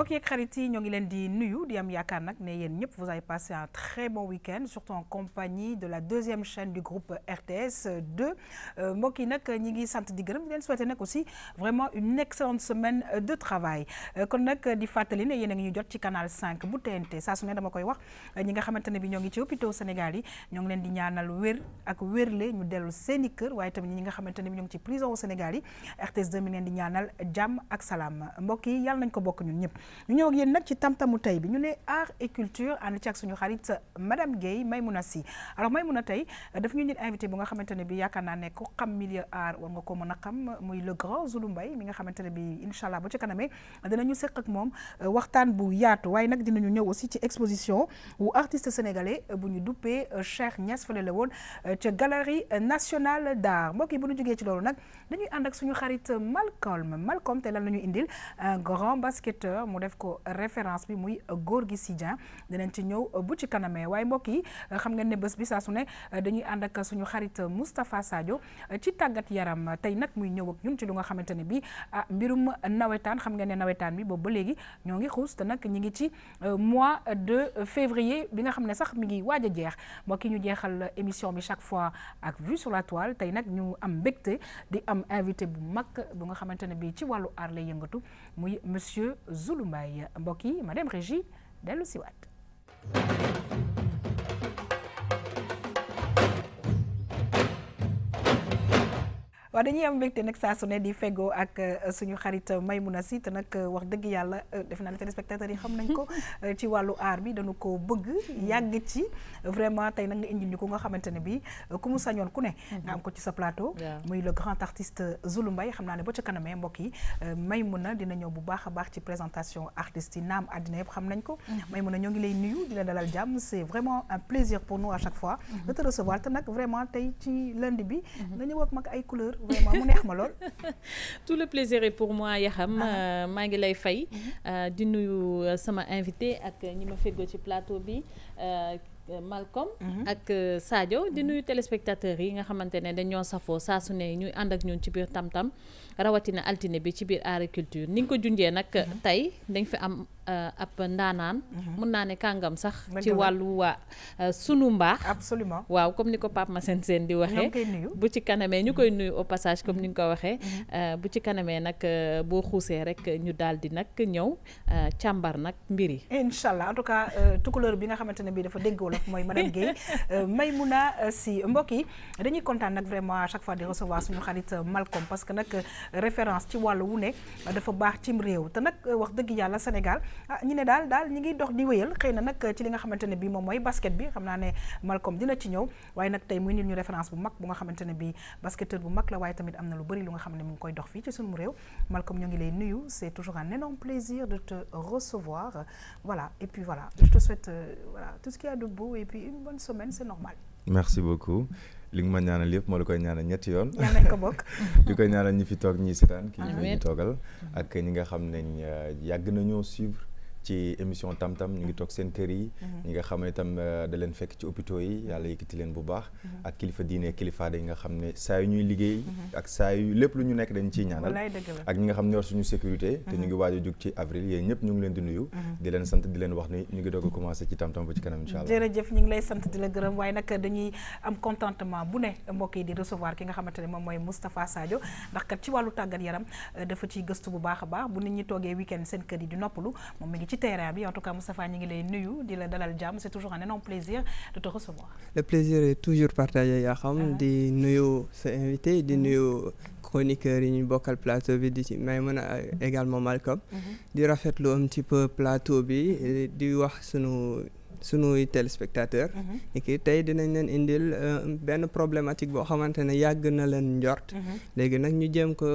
mbokk yeeg xarit yi ñoo ngi leen di nuyu di am yaakaar nag ne yéen ñëpp vous avez passé un très bon week-end surtout en compagnie de la deuxième chaîne du groupe RTS 2 mbokk yi nag ñi ngi sant di gërëm di leen souhaiter nag aussi vraiment une excellente semaine de travail kon nag di fàttali ne yéen a ngi ñu jot ci canal 5 bu TNT saa su ne dama koy wax ñi nga xamante ne bi ñoo ngi ci hôpitaux Sénégal yi ñoo ngi leen di ñaanal wér ak wérle ñu dellu seeni kër waaye tamit ñi nga xamante ne bi ñoo ngi ci prison au Sénégal yi RTS 2 mi leen di ñaanal jàmm ak salaam mbokk yi yàlla nañ ko bokk ñun ñëpp ñu ñëw ak yéen nag ci tam-tamu tey bi ñu ne art et culture ànd ci ak suñu xarit madame Guèye Maymouna Sy alors Maymouna tey daf ñu nit invité bu nga xamante ne bi yaakaar naa ne ku xam milieu art war nga ko mën a xam muy le grand Zulu Mbaye mi nga xamante ne bi incha allah ba ci kanamee dinañu seq ak moom waxtaan bu yaatu waaye nag dinañu ñëw aussi ci exposition wu artiste sénégalais bu ñu duppee Cheikh Niass fële la woon ca galerie nationale d'art mbokk yi bu ñu jógee ci loolu nag dañuy ànd ak suñu xarit Malcolm te lan la ñu indil un grand basketteur mu def ko référence bi muy Gorgui Sy Dieng dinañ ci ñëw bu ci kanamee waaye mbokk yi xam ngeen ne bés bi saa su ne dañuy ànd ak suñu xarit Moustapha Sadio ci tàggat yaram tey nag muy ñëw ak ñun ci lu nga xamante ne bi mbirum nawetaan xam ngeen ne nawetaan bi boobu ba léegi ñoo ngi xuus te nag ñi ngi ci mois de février bi nga xam ne sax mi ngi waaj a jeex mbokk yi ñu jeexal émission bi chaque fois ak vue sur la toile tey nag ñu am mbégte di am invité bu mag bu nga xamante ne bi ci wàllu aar lay yëngatu muy monsieur Zulu Mbaye mbokk yi madame Régie dellu si waat waaw dañuy am mbégte nag saa su ne di feggoo ak suñu xarit Maymouna Sy te nag wax dëgg yàlla def naa ne téléspectateurs yi xam nañ ko ci wàllu aar bi dañu ko bëgg yàgg ci vraiment tey nag nga indil ñu ko nga xamante ne bi ku mu sañoon ku ne nga am ko ci sa plateau muy le grand artiste Zulu Mbaye xam naa ne ba ca kanamee mbokk yi Maymouna dina ñëw bu baax a baax ci présentation artistes yi naam àddina yëpp xam nañ ko Maymouna ñoo ngi lay nuyu di la dalal jàmm c'est vraiment un plaisir pour nous à chaque fois de te recevoir te nag vraiment tey ci lundi bi nga ñëw ak mag ay couleur vraiment mu neex ma lool. Tout le plaisir est pour moi Yaxam maa ngi lay fay di nuyu sama invité ak ñi ma feggoo ci plateau bi Malcolm ak Sadio di nuyu téléspectateurs yi nga xamante ne dañoo safoo saa su ne ñuy ànd ak ñun ci biir tam-tam rawatina altine bi ci biir art et culture ni nga ko junjee nag tey dañ fi am ab ndaanaan mun naa ne kàngam sax ci wàllu waa sunu mbaax absolument waaw comme ni ko Pape Massène Sène di waxee bu ci kanamee ñu koy nuyu au passage comme ni nga ko waxee bu ci kanamee nag boo xuusee rek ñu daal di nag ñëw càmbar nag mbir yi incha allah en tout cas tukulóor bi nga xamante ne bii dafa dégg wolof mooy madame Guèye Maymouna Sy mbokk yi dañuy kontaan nag vraiment à chaque fois di recevoir suñu xarit Malcolm parce que nag référence ci wàllu wu ne dafa baax cim réew te nag wax dëgg yàlla Sénégal ñi ne daal ñi ngi dox di wéyal xëy na nag ci li nga xamante ne bii moom mooy basket bi xam naa ne Malcolm dina ci ñëw waaye nag tey muy nit ñu référence bu mag bu nga xamante ne bii basketteur bu mag la waaye tamit am na lu bëri lu nga xam ne mu ngi koy dox fii ci suñu réew Malcolm ñoo ngi lay nuyu c'est toujours un énorme plaisir de te recevoir voilà et puis voilà je te souhaite voilà tout ce qu'il y a de beau et puis une bonne semaine c'est normal. Merci beaucoup. li nga ma ñaanal yëpp moo la koy ñaanal ñetti yoon. ñaan nañ ko bokk. di koy ñaanal ñi fi toog ñi seetaan kii ñu toogal ak ñi nga xam ne yàgg nañoo suivre ci émission tam-tam ñu ngi toog seen kër yi ñi nga xam ne itam da leen fekk ci hôpitaux yi yàlla yëkkati leen bu baax ak kilifa diine kilifa yi nga xam ne saa yu ñuy liggéey ak saa yu lépp lu ñu nekk dañ ciy ñaanal ak ñi nga xam ne yor suñu sécurité te ñu ngi waaj a jug ci avril yéen ñëpp ñu ngi leen di nuyu di leen sant di leen wax ni ñu ngi doog a commencé ci tam-tam ba ci kanam incha allah jërëjëf ñu ngi lay sant di la gërëm waaye nag dañuy am contentement bu ne mbokk yi di recevoir ki nga xamante ne moom mooy Moustapha Sadio ndax kat ci wàllu tàggat yaram dafa ciy gëstu bu baax a baax bu nit ñi toogee week-end seen kër yi di noppalu moom mi ngi ci terrain bi en tout cas Moustapha ñu ngi lay nuyu di la dalal jàmm c'est toujours un énorme plaisir de te recevoir. Le plaisir est toujours partagé Yaxam di nuyu sa invité di nuyu chroniqueurs yi ñu bokkal plateau bi di ci Maymouna également Malcolm di rafetlu un petit peu plateau bi di wax sunuy téléspectateur et que tey dinañ leen indil benn problématique boo xamante ne yàgg na leen njort léegi nag ñu jéem ko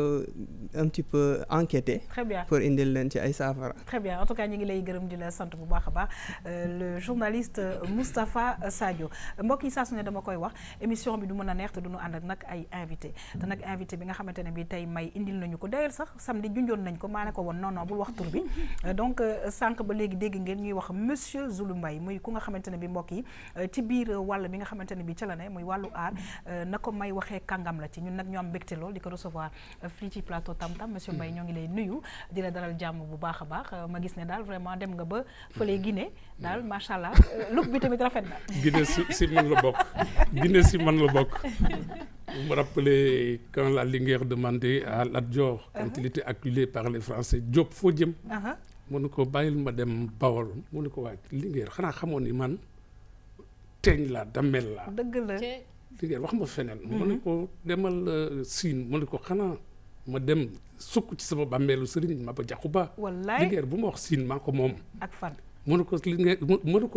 un petit peu enquêter pour indil leen ci ay saafara. Très bien en tout cas ñu ngi lay gërëm di la sant bu baax a baax le journaliste Moustapha Sadio mbokk yi saa su ne dama koy wax émission bi du mën a neex te du ñu ànd ak nag ay invité te nag invité bi nga xamante ne bi tey may indil nañu ko d'ailleurs sax samedi junjoon nañ ko maa ne ko woon non bul wax tur bi donc sànq ba léegi dégg ngeen ñuy wax monsieur Zulu Mbaye muy ku nga xamante ne bi mbokk yi ci biir wàll bi nga xamante ne bi ca la ne muy wàllu aar na ko may waxee kàngam la ci ñun nag ñoo am mbégte lool di ko recevoir fii ci plateau Tam Tam monsieur Mbaye ñoo ngi lay nuyu di la dalal jàmm bu baax a baax ma gis ne daal vraiment dem nga ba fële Guinée daal macha allah look bi tamit rafet na. Guinée si man la bokk Guinée si man la bokk. Vous me rappelez quand la Linguère demandait à Lat Dior quand il était acculé par les Français Diop foo jëm. mu ne ko bàyyil ma dem Bawol mu ne ko waa Linguère xanaa xamoon ni man teeñ la dammel la. dëgg la Linguère wax ma feneen. mu ne ko demal Siin mu ne ko xanaa ma dem sukk ci sama bàmmeelu sëriñ ma ba jaxu ba. wallaay Linguère bu ma wax Siin maa ko moom. ak fan. mu ne ko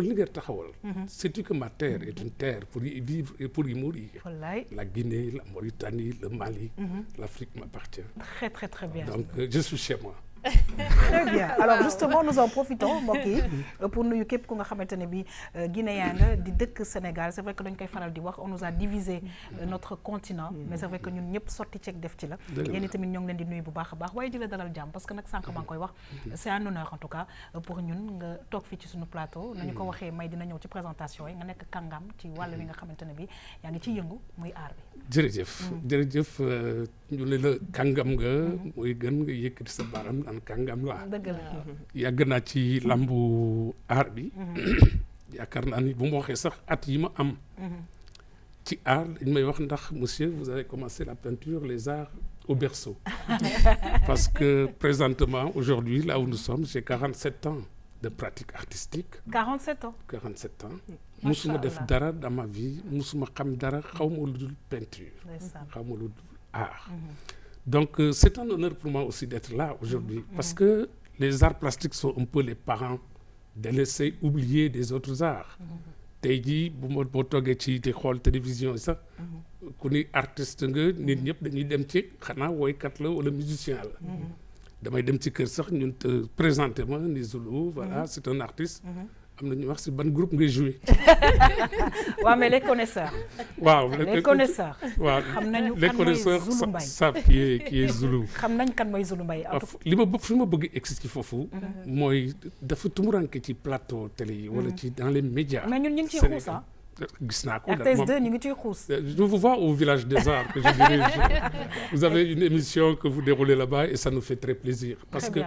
Linguère taxawal. sais-tu que ma terre est une terre pour y vivre et pour y mourir. wallaay la Guinée, la Mauritanie, le Mali, l'Afrique m'appartient. Très très très bien. Donc je suis chez moi. Très bien. Alors justement nous en profitons mbokk yi pour nuyu képp ku nga xamante ne bi guinéen nga di dëkk Sénégal. C'est vrai que dañ koy faral di wax on nous a divisé notre continent mais c'est vrai que ñun ñëpp sotti ceeg def ci la yéen tamit ñoo ngi leen di nuyu bu baax a baax waaye di la dalal jàmm parce que nag sànq maa ngi koy wax c'est un honneur en tout cas pour ñun nga toog fii ci suñu plateau nañu ko waxee may dina ñëw ci présentation yi nga nekk kàngam ci wàll wi nga xamante ne bi yaa ngi ci yëngu muy aar bi. jërëjëf ñu ne la kàngam nga mooy gën nga yëkkati sa baram naan kàngam laa. dëgg la yàgg naa ci lambu aar bi yaakaar naa ni bu ma waxee sax at yi ma am ci aar dañ may wax ndax monsieur vous avez commencé la peinture les arts au berceau parce que présentement aujourd'hui là où nous sommes j'ai 47 ans de pratique artistique. 47 ans. musuma def dara dans ma vie musuma xam dara xaw ma lu dul peinture xaw ma lu dul art. Donc c'est un honneur pour moi aussi d'être là aujourd'hui parce que les arts plastiques sont un peu les parents délaissés, oubliés des autres arts. tey jii bu ma boo toogee ci di xool télévision yi sax ku ni artiste nga nit ñëpp dañuy dem ci xanaa woykat la wala musicien la. damay dem ci kër sax ñun te présenté ma ni Zulu voilà c'est un artiste. am na ñu wax si ban groupe ngay joué. waaw mais les connaisseurs. waaw les connaisseurs. waaw xam nañu les kan mooy connaisseurs Zulu Mbaye savent qui est Zulu. xam nañ kan mooy Zulu Mbaye. li ma fi ma bëgg expliquer foofu. mooy dafa tumuranke ci plateau télé yi. wala ci dans les médias. mais ñun ñu ngi ciy xuus ah. gis naa ko RTS2 ñu ngi ciy xuus. Je vous vois au village des arts que je dirige. Vous avez une émission que vous déroulez là-bas et ça nous fait très plaisir. Parce que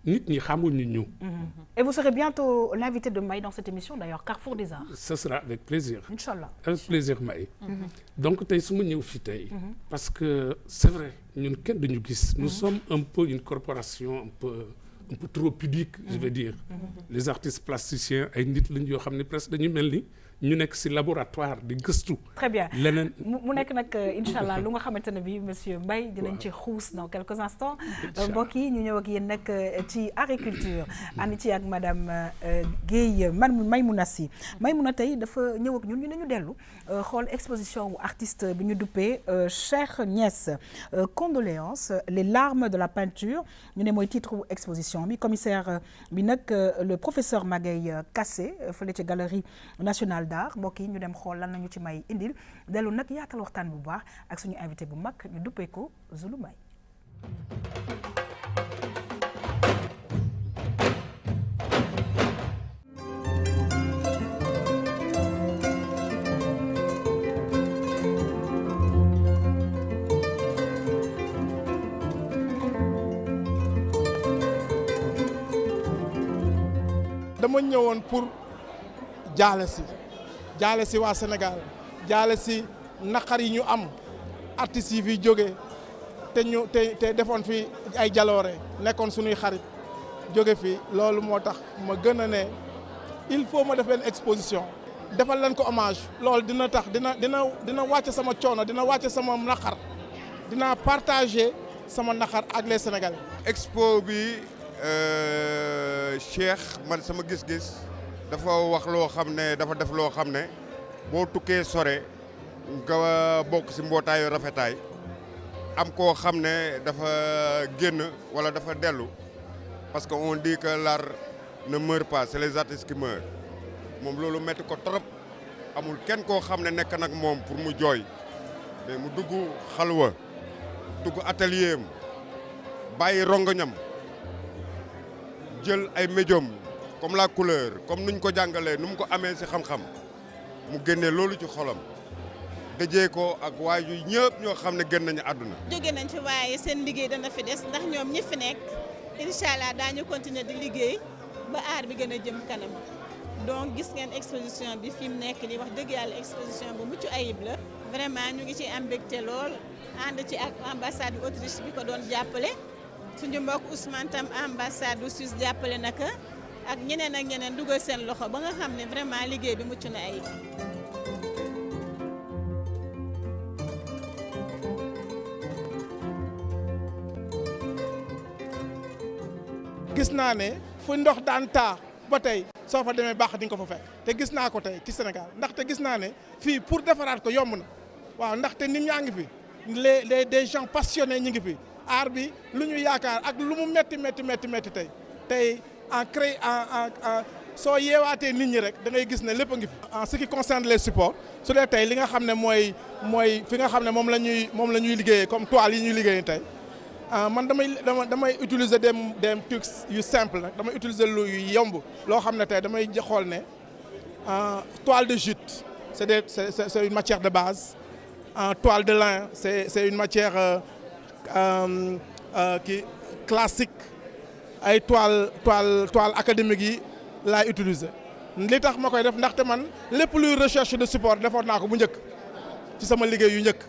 nit ñi xamuñu ñu. Et vous serez bientôt l'invité de Mbaye dans cette émission d'ailleurs Carrefour des Arts. Ce sera avec plaisir. Inch'Allah. Avec plaisir Mbaye. Donc tey su ma ñëw fii tey. parce que c'est vrai ñun kenn duñu gis. Nous sommes un peu une corporation un peu trop pudique je vais dire. Les artistes plasticiens ay nit lañ yoo xam ne presque dañu mel ni. ñu nekk ci laboratoire di gëstu. très bien leneen mu nekk nag incha allah lu nga xamante ne bi monsieur Mbaye dinañ ci xuus dans quelques instants. mbokk yi ñu ñëw ak yéen nag ci agriculture. ànd ci ak madame Guèye Maymouna Sy Maymouna tey dafa ñëw ak ñun ñu ne ñu dellu xool exposition wu artiste bi ñu duppee Cheikh Niass condoléances les larmes de la peinture ñu ne mooy titre wu exposition bi commissaire bi nag le professeur Magaye Kassé fële ci galerie nationale mbokk yi ñu dem xool lan nañu ci may indil dellu nag yaatal waxtaan bu baax ak suñu invité bu mag ñu duppee ko Zulu Mbaye. dama ñëwoon pour jaale si waa Sénégal jaale si naqar yi ñu am artistes yi fi jóge te defoon fi ay jaloore nekkoon suñuy xarit jóge fi loolu moo tax ma gën a ne il faut ma def benn exposition defal leen ko hommage loolu dina tax dina wàcce sama coono dina wàcce sama naqar dina partager sama naqar ak les Sénégalais. expo bi Cheikh man sama gis-gis dafa wax loo xam ne dafa def loo xam ne boo tukkee sore nga bokk ci mbootaayu rafetaay am koo xam ne dafa génn walla dafa dellu parce que on dit que l'art ne meurt pas c'est les artistes qui meurent moom loolu metti ko trop amul kenn koo xam ne nekk nag moom pour mu jooy mais mu dugg xalwa dugg atelier am bàyyi rongoñam jël ay médium comme la couleur comme nuñ ko jàngalee nu mu ko amee si xam-xam mu génnee loolu ci xolam dajee ko ak waaju ñëpp ñoo xam ne gën nañu àdduna. jóge nañ fi waaye seen liggéey dana fi des ndax ñoom ñi fi nekk incha allah daañu continuer di liggéey ba aar bi gën a jëm kanam donc gis ngeen exposition bi fi mu nekk nii wax dëgg yàlla exposition bu mucc ayib la vraiment ñu ngi ci am mbégte lool ànd ci ak ambassade bu Autriche bi ko doon jàppale suñu mbokk Ousmane tam ambassade bu Suisse jàppale naka ak ñeneen dugal seen loxo ba nga xam ne vraiment liggéey bi mucc na ayib. gis naa ne fu ndox daan taa ba tey soo fa demee baax di nga ko fa fekk te gis naa ko tey ci Sénégal ndaxte gis naa ne fii pour defaraat ko yomb na waaw ndaxte nit ñaa ngi fi des gens passionnés ñu ngi fi aar bi lu ñu yaakaar ak lu mu métti tey soo yeewaatee nit ñi rek da ngay gis ne lépp a ngi fi. en ce qui concerne les supports su dee tey li nga xam ne mooy fi nga xam ne moom la ñuy liggéeyee comme toile yi ñuy liggéeyee tey. man damay utiliser des trucs yu simple nag damay utiliser lu yomb loo xam ne tey damay xool ne toile de jute c'est une matière de base toile de lin c'est une matière classique ay toile académique yi laay utiliser li tax ma koy def ndaxte man lépp luy recherche de support defoon naa ko bu njëkk ci sama liggéey yu njëkk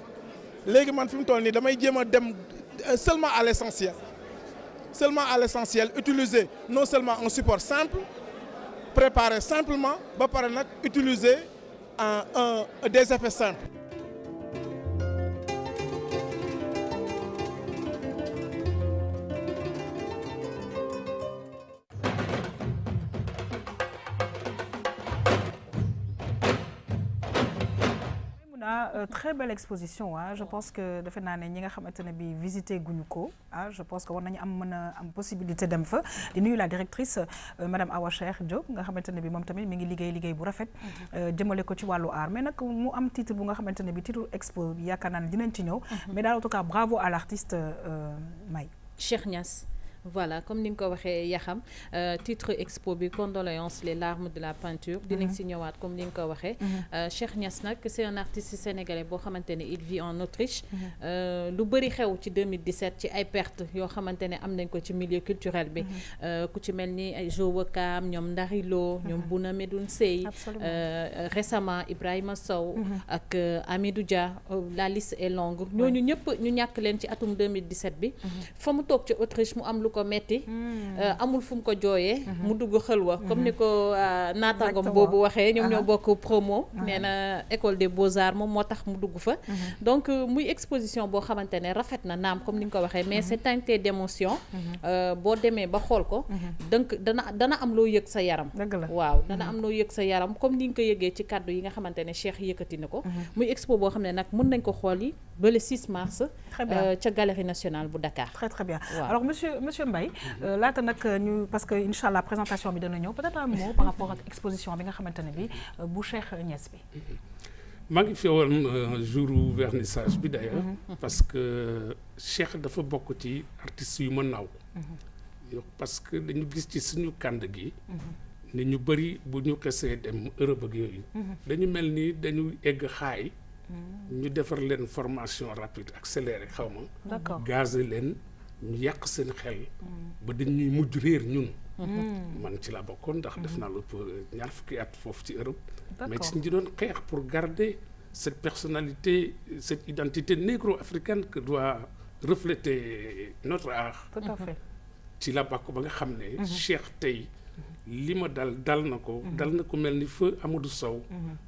léegi man fi mu toll nii damay jéem a dem seulement à l'essentiel utiliser non seulement un support simple préparé simplement ba pare nag utiliser des effets simples. Très belle exposition je pense que defe naa ne ñi nga xamante ne bi visité guñu ko je pense que war nañu am possibilité dem fa di nuyu la directrice madame Awa Cheikh Diop nga xamante ne bi moom tamit mi ngi liggéey bu rafet jëmale ko ci wàllu art mais nag mu am titre bu nga xamante ne bi titre expo bi yaakaar naa ne dinañ ci ñëw mais daal en tout cas bravo à l'artiste May Cheikh Niass. Voilà, comme ni nga ko waxee Yaxam titre expo bi condoléances les larmes de la peinture dinañ si ñëwaat comme ni nga ko waxee Cheikh Niass nag c'est un artiste sénégalais boo xamante ne il vit en Autriche lu bëri xew ci 2017 ci ay pertes yoo xamante ne am nañ ko ci milieu culturel bi ku ci mel ni ay Jo Wakam ñoom Ndarilo ñoom Bouna Medoune Sey récemment Ibrahima Sow ak Amidou Dia la liste est longue ñooñu ñëpp ñu ñàkk leen ci atum 2017 bi fa mu toog ci Autriche mu am lu ko metti amul fu mu ko jooyee mu dugg xëlwa comme ni ko naatangom boobu waxee ñoom ñoo bokk promo nee na école des beaux-arts moom moo tax mu dugg fa donc muy exposition boo xamante ne rafet na naam comme ni nga ko waxee mais c'est teinté d'émotion boo demee ba xool ko donc dana am loo yëg sa yaram waaw dana am loo yëg sa yaram comme ni nga ko yëgee ci kàddu yi nga xamante ne Cheikh yëkkati na ko muy expo boo xam ne nag mën nañ ko xool yi ba le 6 mars ca Galerie nationale bu Dakar. Très bien alors monsieur Mbaye laata nag ñu parce que incha allah présentation bi dana ñëw peut-être un mot par rapport ak exposition bi nga xamante ne bi bu Cheikh Niass bi. maa ngi fi woon jour vernissage bi d'ailleurs parce que Cheikh dafa bokk ci artistes yu ma naaw parce que dañu gis ci suñu kànd gi ni ñu bëri bu ñu xesee dem Europe ak yooyu dañu mel ni dañu egg xaay ñu defar leen formation rapide accélérée xaw ma gazé leen ñu yàq seen xel ba dañuy mujj réer ñun man ci laa bokkoon ndax def naa lépp ñaar fukki at foofu ci Europe mais ci ñu doon xeex pour garder cette personnalité cette identité négro-africaine que doit refléter notre art. Tout à fait. ci la bokk ba nga xam ne Cheikh tey li ma dal na ko mel ni feu Amadou Sow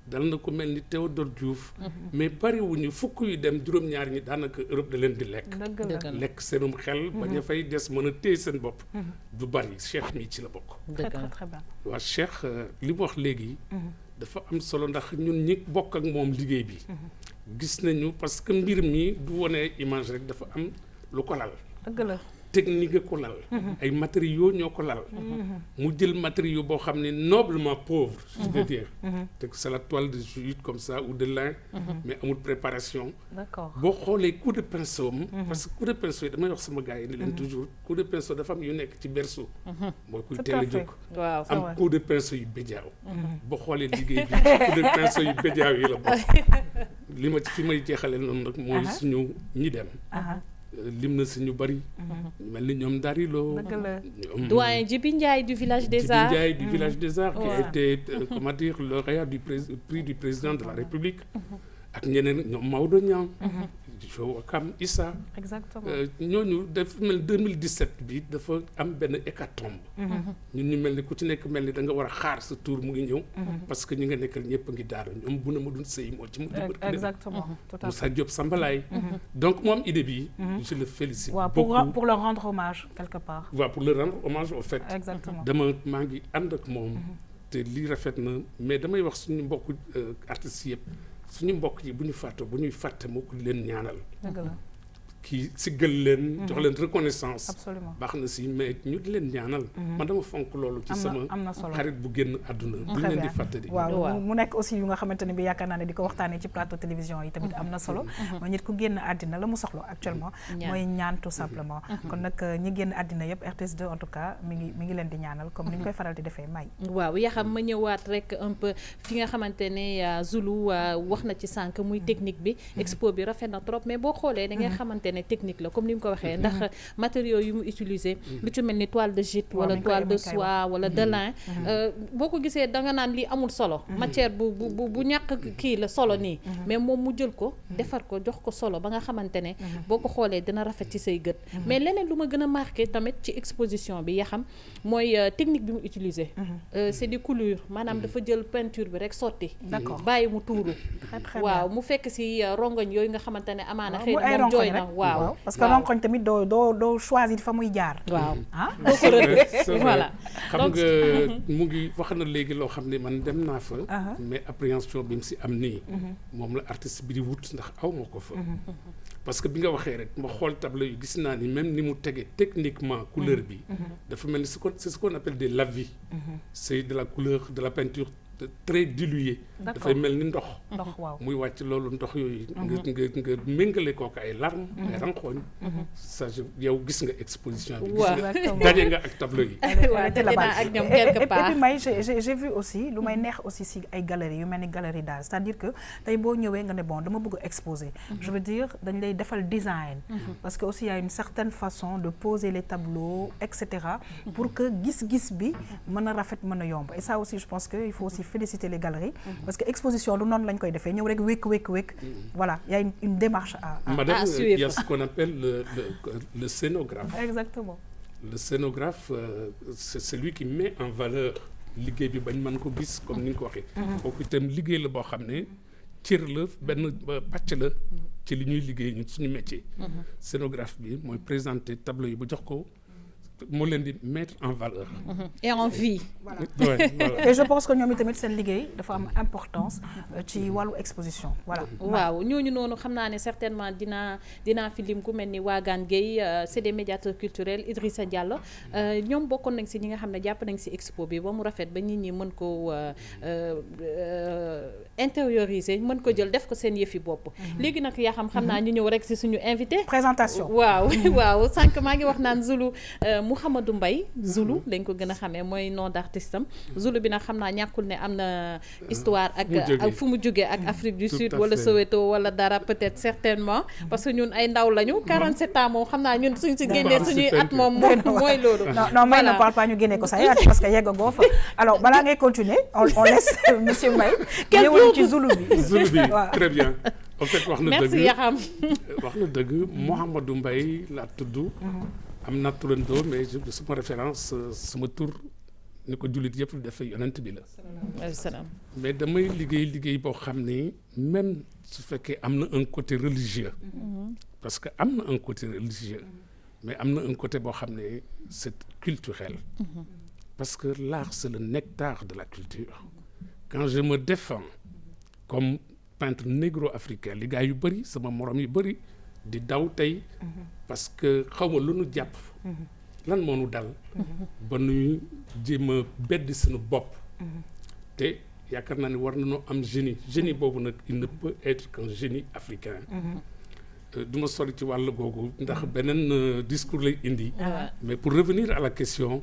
dal na ko mel ni Théodore Diouf mais bariwuñu fukk yu dem juróom-ñaar ñi daanaka Europe da leen di lekk seenum xel bañ a fay des mën a téye seen bopp du bari Cheikh mii ci la bokk waa Cheikh li mu wax léegi dafa am solo ndax ñun ñi bokk ak moom liggéey bi gis nañu parce que mbir mi du wone image rek dafa am lu ko lal technique ko lal ay matériaux ñoo ko lal mu jël matériaux boo xam ne noblement pauvre je veux dire te c'est la toile de jute comme ça ou de lin mais amul préparation boo xoolee coup de pinceau parce que coup de pinceau yi damay wax sama gars yi ni leen toujours coup de pinceau dafa am yu nekk ci berceau mooy kuy teel a jóg am coup de pinceau yu béjaaw boo xoolee liggéey bi coup de pinceau yu béjaaw yi la bokk li ma fi may jeexale noonu nag mooy suñu ñi dem lim na si ñu bari mel ni ñoom Darilo doyen Djibi Ndiaye du village des arts Djibi Ndiaye du village des arts qui a été comment dire lauréat du prix du président de la République ak ñeneen ñoom Maodo Niang Joakam Issa exactement ñooñu daf mel 2017 bi dafa am benn hécatombe ñun ñu mel ni ku ci nekk mel ni da nga war a xaar sa tour mu ngi ñëw parce que ñi nga nekkal ñëpp a ngi daara ñoom bu na ma dun sëy moo ci mu exactement Moussa Diop Sambalaay donc moom idée bi je le félicite beaucoup pour leur rendre hommage quelque part pour leur rendre hommage au fait exactement maa ngi ànd ak moom te lii rafet na mais damay wax suñu mbokku artistes yëpp suñu mbokk yi bu ñu fàtte bu ñuy fàtte moo ko leen ñaanal kii siggal leen jox leen reconnaissance absolument baax na si mais ñu di leen ñaanal man dama fonk loolu ci sama xarit bu génn àdduna bu ñu leen di fàttali waaw mu nekk aussi yu nga xamante ne bi yaakaar naa ne di ko waxtaanee ci plateau télévision yi tamit am na solo mooy nit ku génn àddina la mu soxla actuellement mooy ñaan tout simplement kon nag ñi génn àddina yëpp RTS 2 en tout cas mi ngi leen di ñaanal comme ni ñu koy faral di defee may waaw yaa xam ma ñëwaat rek un peu fi nga xamante ne Zulu wax na ci sànq muy technique bi expo bi rafet na trop mais boo xoolee da ngay xamante ne technique la comme ni mu ko waxee ndax matériaux yu mu utiliser lu ci mel ni toile de gîte wala toile de soie wala de lin boo ko gisee da nga naan lii amul solo matière bu ñàkk kii la solo nii mais moom mu jël ko defar ko jox ko solo ba nga xamante ne boo ko xoolee dina rafet ci say gët mais leneen lu ma gën a marqué tamit ci exposition bi yaa xam mooy technique bi mu utiliser c'est des coulures maanaam dafa jël peinture bi rek sotti bàyyi mu tuuru waaw mu fekk si rongoñ yooyu nga xamante ne amaana xëy na moom jooy na waaw parce que rongoñ tamit doo choisir fa muy jaar waaw doo ko rëdd voilà xam nga mu ngi wax na léegi loo xam ne man dem naa fa mais appréhension bi mu si am nii moom la artiste bi di wut ndax aw ma ko fa parce que bi nga waxee rek ma xool tableau yi gis naa ni même ni mu tege techniquement couleur bi dafa mel ni c'est ce qu'on appelle des lavis c'est de la couleur de la peinture très dilué dafay mel ni ndox waaw muy wàcc loolu ndox yooyu nga méngale kooku ay larmes ay ranqooñ ça yow gis nga exposition bi gis nga daje nga ak tableau yi ak ñoom quelque part et puis may j'ai vu aussi lu may neex aussi si ay galeries yu mel ni galerie d'art c'est-à-dire que tey boo ñëwee nga ne bon dama bëgg a exposer je veux dire dañ lay defal design parce que aussi il y a une certaine façon de poser les tableaux etc pour que gis-gis bi mën a rafet mën a yomb et ça aussi je pense que il faut aussi féliciter les galeries parce que exposition du noonu lañ koy defee ñëw rek wékk voilà il y a une démarche à Madame, suivre. il y a ce qu'on appelle le scénographe. Exactement. Le scénographe, c'est celui qui met en valeur liggéey bi bañ mën ko gis comme ni nga ko waxee. kooku itam liggéey la boo xam ne cër la benn pàcc la ci li ñuy liggéey ñun suñu métier. Scénographe bi mooy présenter tableau yi ba jox ko moo leen di mettre en valeur. et en vie. Voilà. Ouais, voilà. Et je pense que ñoom itamit seen liggéey dafa am importance ci wàllu exposition voilà. waaw ñooñu noonu xam naa ne certainement dinaa fi lim ku mel ni Wagan Gueye c'est des médiateurs culturels Idrissa Diallo ñoom bokkoon nañ si ñi nga xam ne jàpp nañ si expo bi ba mu rafet ba nit ñi mën ko intérioriser mën ko jël def ko seen yëfi bopp. léegi nag yaa xam naa ñu ñëw rek si suñu invité. présentation waaw sànq maa ngi wax naan Zulu Mouhamadou Mbaye Zulu lañ ko gën a xamee mooy nom d'artiste am Zulu bi nag xam naa ñàkkul ne am na histoire ak fu mu jógee ak Afrique du Sud wala Soweto wala dara peut-être certainement parce que ñun ay ndaw lañu 47 ans moom xam naa ñun suñ si génnee suñuy at moom mooy loolu. non may na parle pas ñu génnee ko say at parce que yeggagoo fa alors balaa ngay continuer on laisse monsieur Mbaye ñëwal ci Zulu bi. Zulu bi très bien. en fait wax na dëgg merci Yaxam. wax na dëgg Mouhamadou Mbaye laa tudd. am na turandoo mais sama référence sama tur ni ko jullit yëpp dafay yonent bi la. mais damay liggéey boo xam ni même su fekkee am na un côté religieux. parce que am na un côté religieux. mais am na un côté boo xam ne c'est culturel. parce que l'art c'est le nectar de la culture. quand je me défends comme peintre négro-africain li gars yu bëri sama morom yu bëri di daw tey parce que xaw ma lu nu jàpp lan moo nu dal ba nuy jéem a bedd suñu bopp te yaakaar naa ne war nañoo am génie boobu nag il ne peut être qu'un génie africain du ma sori ci wàll googu ndax beneen discours lay indi mais pour revenir à la question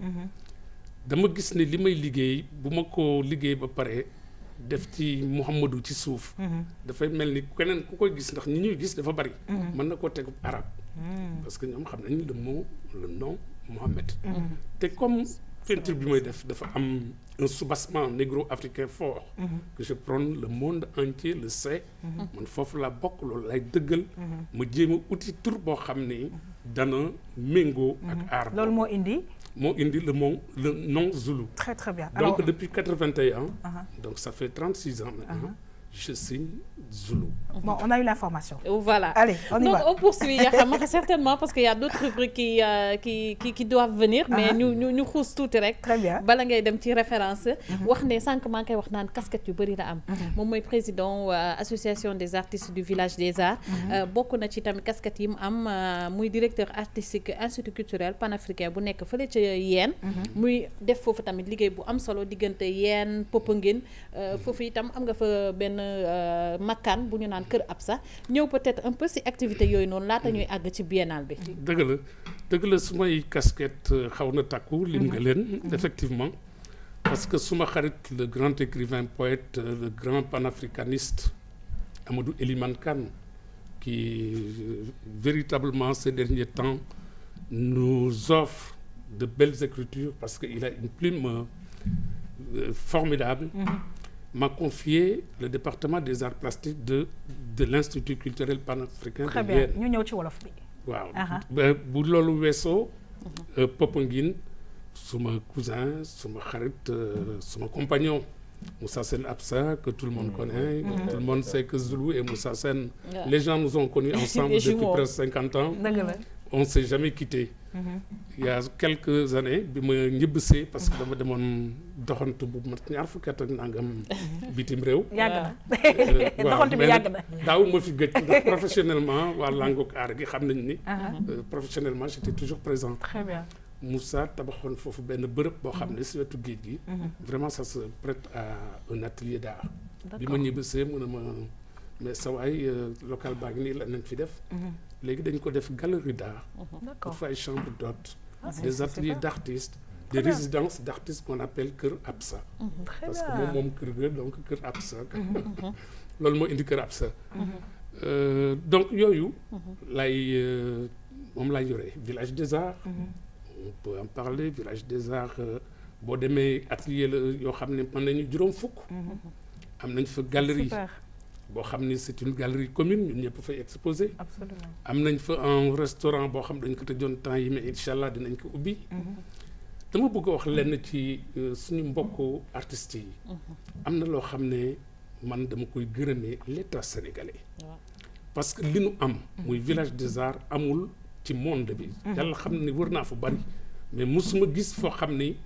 dama gis ne li may liggéey bu ma ko liggéey ba pare def ci Mouhamadou ci suuf dafay mel ni keneen ku koy gis ndax ñi ñuy gis dafa bari mën na koo tegu arabe parce que ñoom xam nañ le nom Mohamed te comme peinture bi may def dafa am un soubassement négro-africain fort que je prône, le monde entier le sait man foofu laa bokk loolu lay dëggal ma jéem a uti tur boo xam ne dana méngoo ak aar loolu moo indi le nom zoulou. Très très bien. Donc alors, depuis 81 donc ça fait 36 ans maintenant je signe zoulou. Bon, on a eu l'information. Voilà. Allez, on y va. Donc on poursuit certainement parce qu'il y a d'autres rubriques qui doivent venir mais ñu xuus tuuti rek. Très bien. Bala ngay dem ci référence. wax ne sànq maa ngi koy wax naan casquette yu bëri la am. moom mooy président association des artistes du village des arts. bokk na ci tamit casquette yi mu am muy directeur artistique institut culturel panafricain bu nekk fële ca Yène. muy def foofu tamit liggéey bu am solo diggante Yène Popenguine foofu itam am nga fa benn makkaan bu ñu naan Kër Absa ñëw peut-être un peu ci activité yooyu noonu laata ñuy àgg ci biennale bi. dëgg la sumay casquette xaw na takku lim nga leen effectivement parce que suma xarit le grand écrivain poète le grand panafricaniste Amadou Elimane Kane qui véritablement ces derniers temps nous offre de belles écritures parce qu'il a une plume formidable m'a confié le département des arts plastiques de l'Institut culturel panafricain Très de bien. Yène. ñu ñëw ci wolof bi. waaw bu loolu weesoo Popenguine suma cousin suma xarit suma compagnon Moussa Sen Absa que tout le monde connaît tout le monde sait que Zoulou et Moussa Sen les gens nous ont connus ensemble depuis presque 50 ans on s'est jamais quitté il y a quelques années bi ma ñibbisee parce que dama demoon doxantu bu mat ñaar fukki at ak nangam bitim réew yàgg na doxantu bi yàgg na daaw ma fi gëj ndax professionnellement waa langook aar gi xam nañ ni professionnellement j'étais toujours présent. Très bien. Moussa tabaxoon foofu benn bërëb boo xam ne si wetu géej gi vraiment ça se prête à un atelier d'art bi ma ñibbisee mu ne ma mais sa waay local baa ngi nii la nañ fi def léegi dañ ko def galerie d'art pour faire chambre d'hôtes des ateliers d'artistes des résidences d'artistes qu'on appelle Kër Absa parce que moom kër ga donc Kër Absa loolu moo indi Kër Absa donc yooyu moom lay yore village des arts on peut en parler village des arts boo demee atelier la yoo xam ne mën nañu juróom fukk am nañ fa galerie boo xam ni c'est une galerie commune ñun ñëpp fay exposé am nañ fa un restaurant boo xam dañ ko tëjoon temps yi mais incha allah dinañ ko ubbi dama bëgg a wax lenn ci suñu mbokku artistes yi am na loo xam ne man dama koy gërëmee l'état sénégalais parce que li nu am muy village des arts amul ci monde bi yàlla xam ne wër naa fa bari mais musuma gis foo xam ni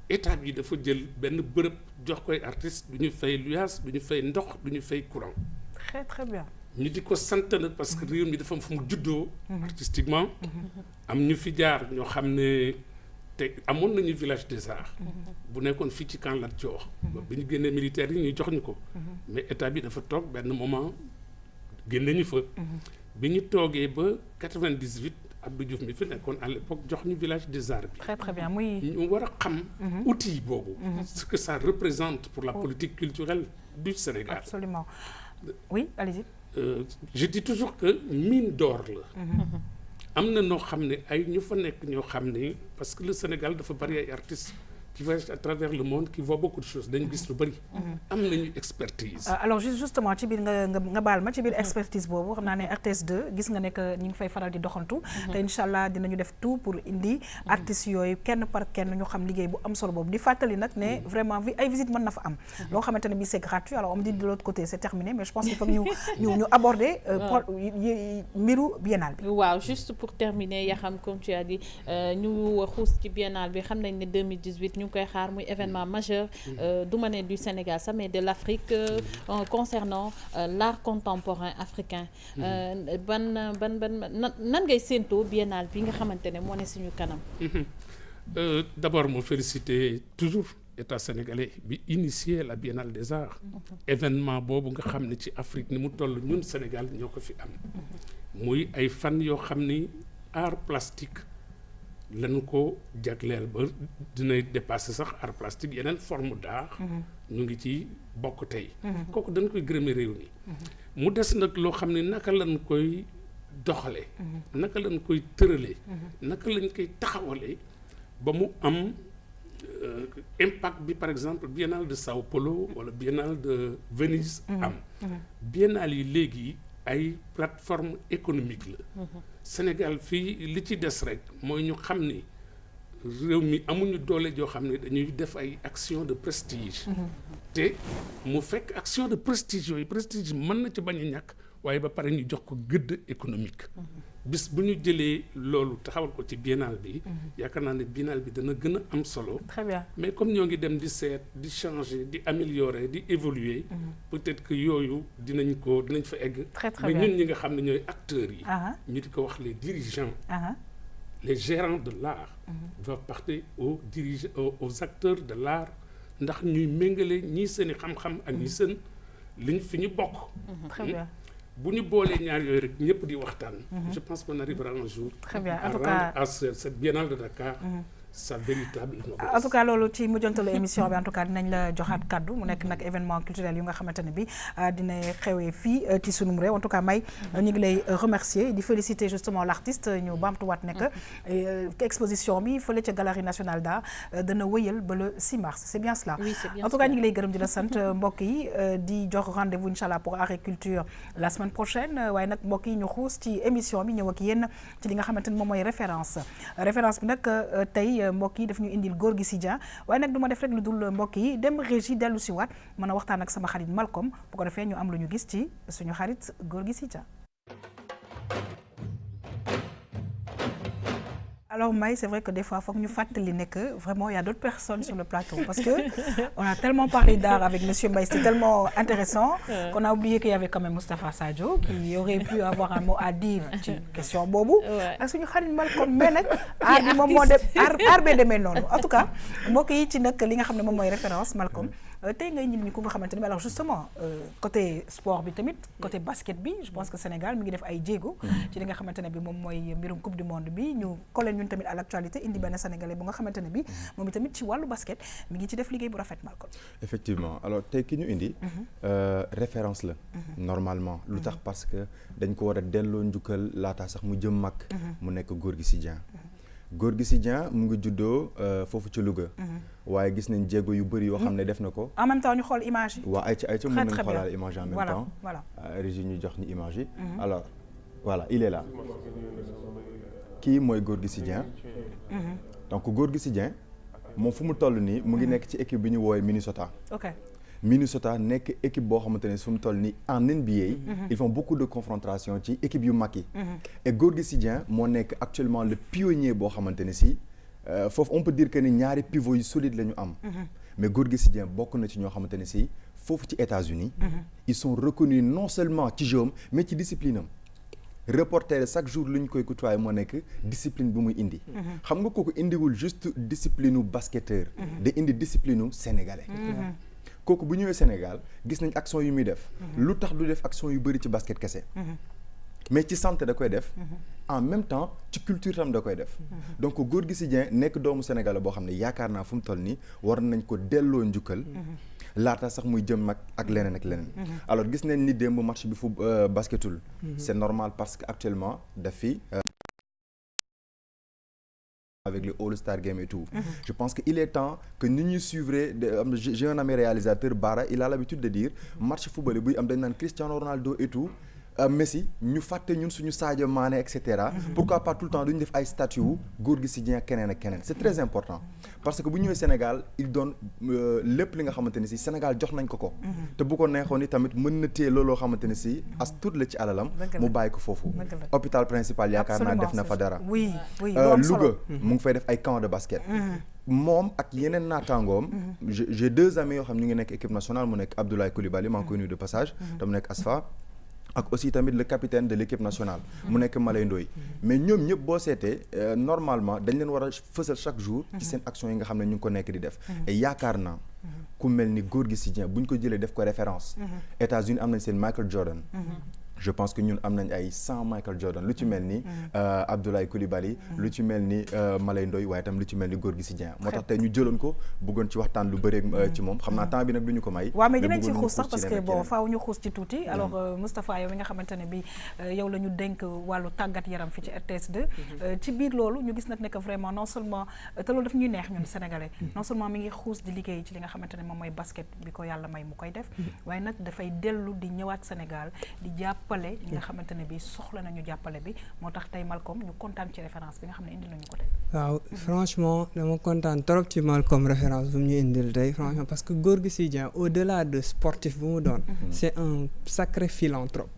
état bi dafa jël benn bërëb jox koy artiste du ñu fay luyaas du ñu fay ndox du ñu fay courant très très bien ñu di ko sant nag parce que réew mi dafa am fu mu juddoo artistiquement am ñu fi jaar ñoo xam ne te amoon nañu village des arts bu nekkoon fii ci Camp Lat Dior bi ñu génnee militaires yi ñu jox ñu ko mais état bi dafa toog benn moment génne ñu fa bi ñu toogee ba 98 Abdou Diouf mi fi nekkoon à l'époque jox ñu village des arts bi très très bien muy ñu war a xam outil boobu ce que ça représente pour la politique culturelle du Sénégal absolument oui allez-y je dis toujours que mine d'or la am na noo xam ne ay ñu fa nekk ñoo xam ne parce que le Sénégal dafa bari ay artistes qui voyagent à travers le monde qui voient beaucoup de choses dañu gis lu bari am nañu expertise alors justement ci biir nga baal ma ci biir expertise boobu xam naa ne RTS 2 gis nga ne que ñu ngi fay faral di doxantu te incha allah dinañu def tout pour indi artistes yooyu kenn par kenn ñu xam liggéey bu am solo boobu di fàttali nag ne vraiment ay visite mën na fa am loo xamante ne bi c'est gratuit alors on me dit de l'autre côté c'est terminé mais je pense qu'il faut que ñu aborder mbiru biennale bi waaw juste pour terminer yaa xam comme tu as dit ñu xuus ci biennale bi xam nañ ne 2018 ñu ngi koy xaar muy événement majeur du ma ne du Sénégal sax mais de l'Afrique concernant l'art contemporain africain nan ngay séentoo biennale bi nga xamante ne moo ne suñu kanam. D'abord mu féliciter toujours État sénégalais bi initié la Biennale des Arts événement boobu nga xam ne ci Afrique ni mu toll ñun Sénégal ñoo ko fi am muy ay fan yoo xam ni art plastique lañu ko jagleel ba dina dépasser sax art plastique yeneen forme d'art ñu ngi ci bokk tey kooku dañ koy gërëme réew mi mu des nag loo xam ne naka lañ koy doxale naka lañ koy tërale naka lañ koy taxawale ba mu am impact bi par exemple biennale de Sao Paulo wala biennale de Venise am biennale yi léegi ay plateforme économique la Sénégal fii li ci des rek mooy ñu xam ni réew mi amuñu doole joo xam ne dañuy def ay action de prestige te mu fekk action de prestige yooyu prestige mën na ci bañ a ñàkk waaye ba pare ñu jox ko gëdd économique bis bu ñu jëlee loolu taxawal ko ci biennale bi yaakaar naa ne biennale bi dana gën a am solo. Très bien. Mais comme ñoo ngi dem di seet di changer di améliorer di évoluer peut-être que yooyu dinañ fa egg. Très mais bien. ñun ñi nga xam ne ñooy acteurs yi ñu di ko wax les dirigeants les gérants de l'art doivent porter aux acteurs de l'art ndax ñuy méngale ñii seen i xam-xam ak ñi seen liñ fi ñu bokk. Très bien. bu ñu boolee ñaar yooyu rek ñëpp di waxtaan. je pense qu'on arrivera un jour. Très bien. En à tout rendre cas à cette biennale de Dakar sa véritable en tout cas loolu ci mujjantalu émission bi en tout cas dinañ la joxaat kaddu mu nekk nag événement culturel yu nga xamante ne bi dina xewee fii ci sunum réew en tout cas May ñu ngi lay remercier di féliciter justement l'artiste ñu baamtuwaat nekk exposition bi fële ca Galerie Nationale d'Art dana wëyal ba le 6 mars c'est bien cela. Oui, c'est bien en tout cas cela. ñu ngi lay gërëm di la sant mbokk yi di jox rendez-vous inchallah pour art et culture la semaine prochaine waaye nag mbokk yi ñu xuus ci émission bi ñëw ak yéen ci li nga xamante ne moom mooy référence bi nag tey mbokk yi daf ñu indil Gorgui Sy Dia waaye nag du ma def rek lu dul mbokk yi dem régie dellu si waat mën a waxtaan ak sama xarit Malcolm bu ko defee ñu am lu ñu gis ci suñu xarit Gorgui Sy Dia. Alors May, c'est vrai que des fois, il faut que nous fassions que vraiment, il y a d'autres personnes sur le plateau. Parce qu'on a tellement parlé d'art avec M. May, c'était tellement intéressant qu'on a oublié qu'il y avait quand même Moustapha Sadio qui aurait pu avoir un mot à dire sur la question Bobo. Parce que nous avons Malcolm Menek, à un moment de en tout cas, moi qui suis une référence, Malcolm. tey ngay ñit ñi ku nga xamante ne alors justement côté sport bi tamit côté basket bi je pense que Sénégal mi ngi def ay jéego ci li nga xamante ne bi moom mooy mbirum coupe du monde bi ñu collé ñun tamit à l'actualité indi benn sénégalais bu nga xamante ne bi moom tamit ci wàllu basket mi ngi ci def liggéey bu rafet Malcolm. Effectivement alors tey ki ñu indi référence la normalement lu tax parce que dañ ko war a delloo njukkal laataa sax mu jëm mag mu nekk Gorgui Sy Dia Gorgui Sy Dia mu ngi juddoo foofu ci Louga waaye gis nañ jéego yu bëri yoo xam ne def na ko en même temps ñu xool image yi waaw ay ca mën nañu xoolaal image en même temps voilà régie ñu jox ñu image yi alors voilà il est là kii mooy Gorgui Sy Dia donc Gorgui Sy Dia moom fu mu toll nii mu ngi nekk ci équipe bi ñu woowee Minnesota Minnesota nekk équipe boo xamante ne fu mu toll nii en NBA ils font beaucoup de confrontation ci équipe yu mag yi et Gorgui Sy Dia moo nekk actuellement le pionnier boo xamante ne si foofu on peut dire que ni ñaari pivot yu solide la ñu am mais Gorgui Sy Dia bokk na ci ñoo xamante ne si foofu ci États-Unis ils sont reconnus non seulement ci jeu am mais ci discipline am reporter chaque jour lu ñu koy côtoyer moo nekk discipline bu muy indi xam nga kooku indiwul juste discipline u basketteur da indi discipline u sénégalais kooku bu ñëwee Sénégal gis nañ action yu muy def lu tax du def action yu bëri ci basket kese mais ci santé da koy def en même temps ci culture tam da koy def donc Gorgui Sy Dia nekk doomu Sénégal boo xam ne yaakaar naa fu mu toll nii war nañ ko delloo njukkal laata sax muy jëm mag ak leneen ak leneen alors gis nañ ni démb match bi fu basketul c'est normal parce que actuellement dafi avec les All-Star Games et tout je pense que il est temps que ni ñuy suivre j'ai un ami réalisateur Bara il a l'habitude de dire match football buy am dañ naan Cristiano Ronaldo et tout Messi ñu fàtte ñun suñu Sadio Mané et cetera. Pourquoi pas tout le temps duñu def ay statut wu Gorgui Sy Dieng keneen ak keneen c'est très important parce que bu ñëwee Sénégal il donne lépp li nga xamante ni si Sénégal jox nañ ko te bu ko neexoon ni tamit mën na téye looloo xamante ni si as tuut la ci alalam mu bàyyi ko foofu hôpital principal yaakaar naa def na fa dara Louga mu ngi fay def ay camp de basket moom ak yeneen naataangoom j'ai 2 amis yoo xam ñu ngi nekk équipe nationale mu nekk Abdoulaye Coulibaly maa ngi koy nuyu de passage te mu nekk ASFA ak aussi tamit le capitaine de l'équipe nationale mu nekk Malay Ndoye mais ñoom ñëpp boo seetee normalement dañ leen war a fësal chaque jour ci seen action yi nga xam ne ñu ngi ko nekk di def et yaakaar naa ku mel ni Gorgui Sy Dieng bu ñu ko jëlee def ko référence États-Unis am nañ seen Michael Jordan je pense que ñun am nañ ay 100 Michael Jordan lu ci mel ni Abdoulaye Coulibaly lu ci mel ni Malay Ndoye waaye tam lu ci mel ni Gorgui Sy Dieng moo tax tey ñu jëloon ko bëggoon ci waxtaan lu bëri ci moom xam naa temps bi nag du ñu ko may waaw mais dinañ ci xuus sax parce que bon faaw ñu xuus ci tuuti alors Moustapha yow mi nga xamante ne bi yow la ñu dénk wàllu tàggat yaram fi ci RTS 2 ci biir loolu ñu gis nag ne que vraiment non seulement te loolu daf ñuy neex ñun sénégalais non seulement mi ngi xuus di liggéey ci li nga xamante ne moom mooy basket bi ko yàlla may mu koy def waaye nag dafay dellu di ñëwaat Sénégal di jàppale ñi nga xamante ne bi soxla nañu jàppale bi moo tax tey Malcolm ñu kontaan ci référence bi nga xam ne indi nañu ko tey waaw franchement dama kontaan trop ci Malcolm référence bu mu ñu indil tey franchement parce que Gorgui Sy Dieng au-delà de sportif bu mu doon c'est un sacré philanthrope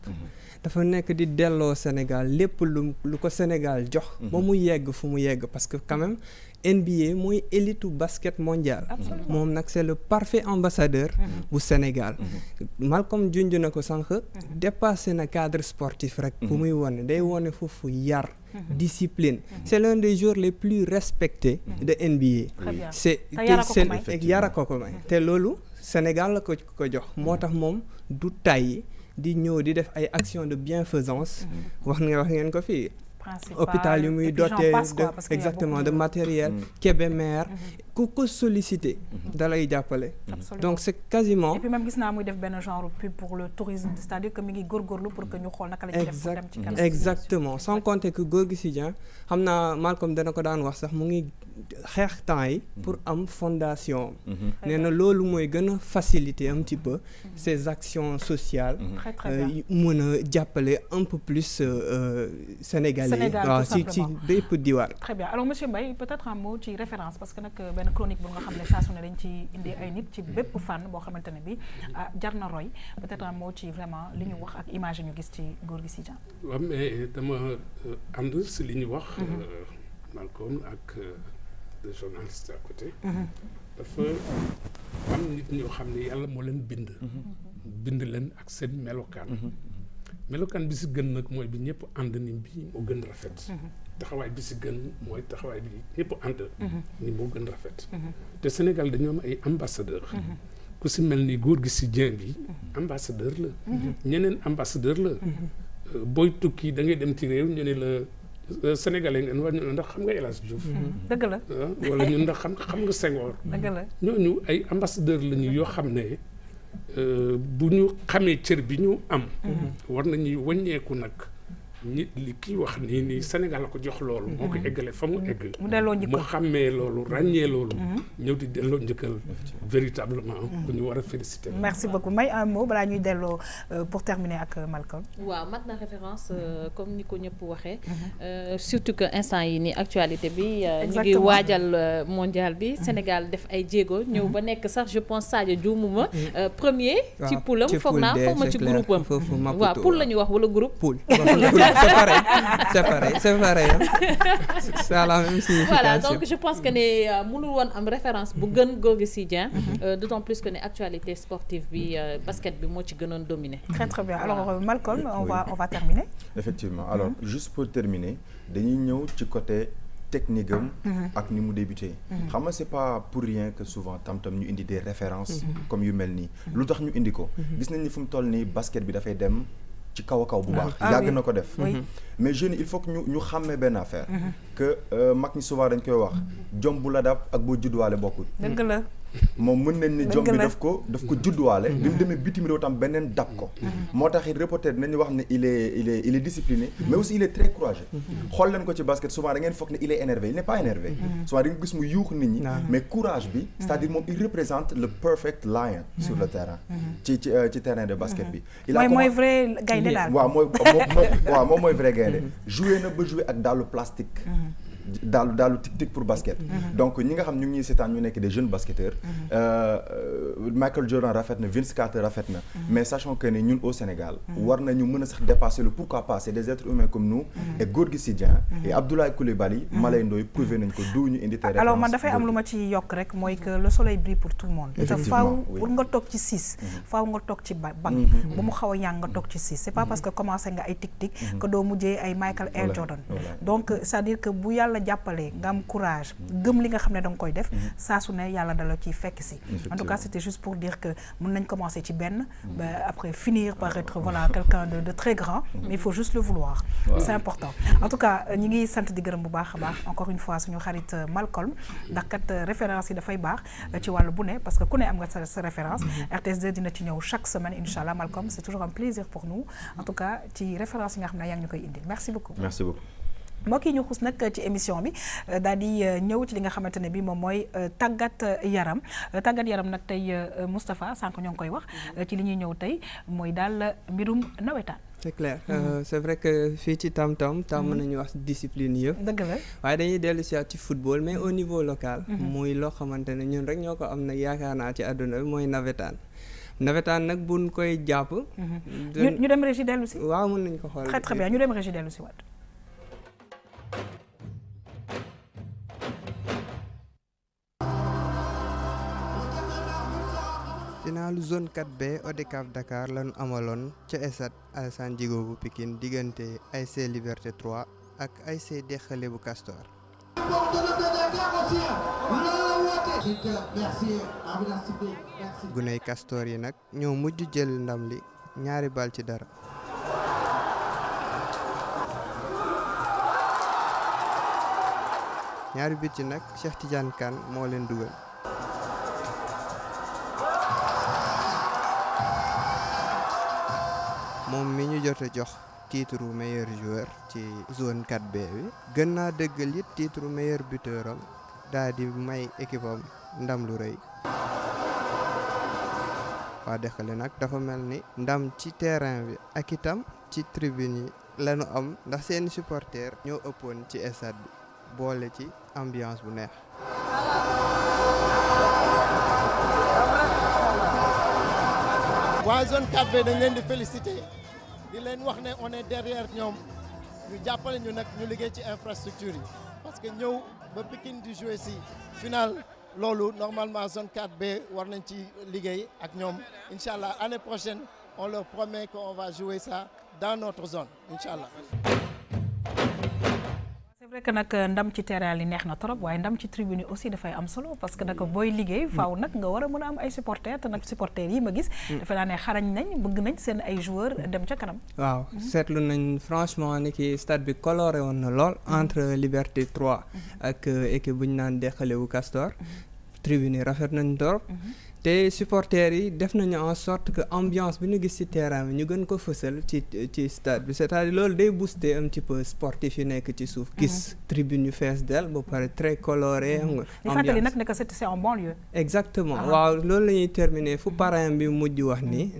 dafa nekk di delloo Sénégal lépp lu ko Sénégal jox ba mu yegg fu mu yegg parce que quand même NBA mooy élite basket mondial moom nag c'est le parfait ambassadeur bu Sénégal Malcolm junj na ko sànq dépassé na cadre sportif rek fu muy wone day wone foofu yar discipline c'est l'un des joueurs les plus respectés de NBA c'est yara ko may te loolu Sénégal la ko jox moo tax moom du tàyyi di ñëw di def ay actions de bienfaisance wax ngeen ko fii hôpital yu muy doté exactement de matériel Kébémer ku ko sollicité da lay jàppale donc c'est quasiment et puis même gis naa muy def benn genre pub pour le tourisme c'est-à-dire que mi ngi góorgóorlu pour que ñu xool naka la ñuy def pour dem ci kanam exactement sans compter que Gorgui Sy Dieng xam naa Malcolm dana ko daan wax sax mu ngi xeex temps yi pour am fondation nee na loolu mooy gën a faciliter un petit peu ces actions sociales mën a jàppale un peu plus sénégalais waaw ci bépp diwaan très bien alors monsieur Mbaye peut-être un mot ci référence parce que nag benn chronique bu nga xam ne saa su ne dañ ci indi ay nit ci bépp fànn boo xamante ne bi jar na roy peut-être un mot ci vraiment li ñu wax ak image ñu gis ci Gorgui Sy Dieng waaw mais dama ànd si li ñu wax Malcolm ak le journaliste à côté dafa am nit ñoo xam ne yàlla moo leen bind leen ak seen melokaan bi si gën nag mooy bi ñëpp ànd ni bi moo gën rafet taxawaay bi si gën mooy taxawaay bi ñëpp ànd ni moo gën rafet te Sénégal dañoo am ay ambassadeur ku si mel ni Gorgui Sy Dieng bi ambassadeur la ñeneen ambassadeur la booy tukki da ngay dem ci réew ñu ne la sénégalais ngeen war ñu ndax xam nga El Hadj Diouf dëgg la wala ñun ndax xam nga Senghor dëgg la ñooñu ay ambassadeur la ñu yoo xam ne bu ñu xamee cër bi ñu am war nañuy wàññeeku nag nit li kii wax nii Sénégal la ko jox loolu moo ko eggale fa mu egg mu xàmmee loolu ràññee loolu ñëw di delloo njëkkal véritablement bu ñu war a féliciter merci beaucoup may un mot balaa ñuy delloo pour terminer ak Malcolm waaw mat na référence comme ni ko ñëpp waxee surtout que instant yi ni actualité bi ñu ngi waajal mondial bi Sénégal def ay jéego ñëw ba nekk sax je pense Sadio juumuma premier ci poulam foog naa xaw ma ci groupe am waaw poule la ñu wax wala groupe c'est pareil c'est la même signification voilà donc je pense que ne mënul woon am référence bu gën Gorgui Sy Dieng d'autant plus que ne actualité sportive bi basket bi moo ci gënoon dominer très très bien alors Malcolm on va terminer effectivement alors juste pour terminer dañuy ñëw ci côté technique am ak ni mu débuté xam nga c'est pas pour rien que souvent tam ñu indi des références comme yu mel nii lu tax ñu indi ko gis nañ ni fu mu toll nii basket bi dafay dem ci kaw a kaw bu baax yàgg na ko def mais jeunes il faut que ñu xàmmee benn affaire que mag ñi souvent dañ koy wax jom bu la dab ak boo judduwaale bokkul dëgg la moom mën nañ ni jom bi daf ko judduwaale bi mu demee bitim réew tam beneen dab ko moo tax it reporter nañu wax ne il est discipliné mais aussi il est très courageux xool leen ko ci basket souvent da ngeen foog ne il est énervé il n'est pas énervé souvent da nga gis mu yuux nit ñi mais courage bi c'est-à-dire moom il représente le perfect lion sur le terrain ci terrain de basket bi mooy vrai gaynde daal waaw moom mooy vrai gaynde joué na ba joué ak daalu plastique daalu tic-tic pour basket donc ñi nga xam ñu ngi ñuy seetaan ñu nekk des jeunes basketteurs Michael Jordan rafet na Vince Carter rafet na mais sachons que ne ñun au Sénégal war nañu mën a sax dépasser le pourquoi pas c'est des êtres humains comme nous et Gorgui Sy Dieng et Abdoulaye Coulibaly Malay Ndoye prouvé nañ ko du ñu indi tey alors man dafay am lu ma ci yokk rek mooy que le soleil brille pour tout le monde te faaw pour nga toog ci 6 faaw nga toog ci banc ba mu xaw a ñàng nga toog ci 6 c'est pas parce que commencé nga ay tic-tic que doo mujjee ay Michael Air Jordan donc c'est-à-dire que bu yàlla jàppale nga am courage gëm li nga xam ne da nga koy def saa su ne yàlla dala ciy fekk si en tout cas c'était juste pour dire que mën nañ commencer ci benn ba après finir par être voilà quelqu'un de très grand mais il faut juste le vouloir c'est important en tout cas ñi ngi sant di gërëm bu baax a baax encore une fois suñu xarit Malcolm ndax kat référence yi dafay baax ci wàllu bu ne parce que ku ne am nga sa référence RTS2 dina ci ñëw chaque semaine inchallah Malcolm c'est toujours un plaisir pour nous en tout cas ci référence yi nga xam ne yaa ngi ñu koy indil merci beaucoup mbokk yi ñu xus nag ci émission bi daal di ñëw ci li nga xamante ne bi moom mooy tàggat yaram nag tey Moustapha sànq ñoo ngi koy wax ci li ñuy ñëw tey mooy daal mbirum nawetaan. c'est clair c'est vrai que fii ci tam-tam tàmm nañu wax discipline yëpp. dëgg la waaye dañuy dellu si ci football mais au niveau local. muy loo xamante ne ñun rek ñoo ko am nag yaakaar naa ci àdduna bi mooy nawetaan nag buñ koy jàpp. ñu dem régie dellu si. waaw mën nañu ko xool. très très bien ñu dem régie dellu si waat. finaalu zone 4B ODCAV Dakar lañu amaloon ca stade Alassane Djigo bu Pikine diggante ASC Liberté 3 ak ASC Dexële bu Castor. guney Castor yi nag ñoo mujj jël ndam li 2-0. ñaari bit yi nag Cheikh Tidiane Kane moo leen dugal. moom mi ñu jot a jox titre meilleur joueur ci zone 4B bi gën naa dëggal it titre meilleur buteur am daal di may équipe am ndam lu rëy. waa Dexële nag dafa mel ni ndam ci terrain bi ak itam ci tribune yi lañu am ndax seeni supporters ñoo ëppoon ci stade bi boole ci ambiance bu neex. waa zone 4B dañ leen di féliciter di leen wax ne on est derrière ñoom ñu jàppale ñu nag ñu liggéey ci infrastructure yi parce que ñëw ba Pikine di jouer ci final loolu normalement zone 4B war nañ ci liggéey ak ñoom incha allah année prochaine on leur promet qu'on va jouer ça dans notre zone incha allah. c'est vrai que nag ndam ci terrain li neex na trop waaye ndam ci tribune yi aussi dafay am solo parce que nag booy liggéey faaw nag nga war a mën a am ay supporters te nag supporters yi ma gis. defe naa ne xarañ nañ bëgg nañ seen ay joueurs dem ca kanam. waaw seetlu nañ franchement ni ki stade bi coloré woon na lool entre Liberté 3 ak équipe bu ñu naan Dexële wu Castor. tribune yi rafet nañ trop. te supporters yi def nañu en sorte que ambiance bi ñu gis ci terrain bi ñu gën ko fësal ci stade bi c'est-à-dire loolu day booster un petit peu sportif yi nekk ci suuf. gis tribune yu fees del ba pare très coloré. xam nga di fàttali nag ne que c'est en banlieue. exactement waaw loolu la ñuy terminer fu parrain bi mujj wax ni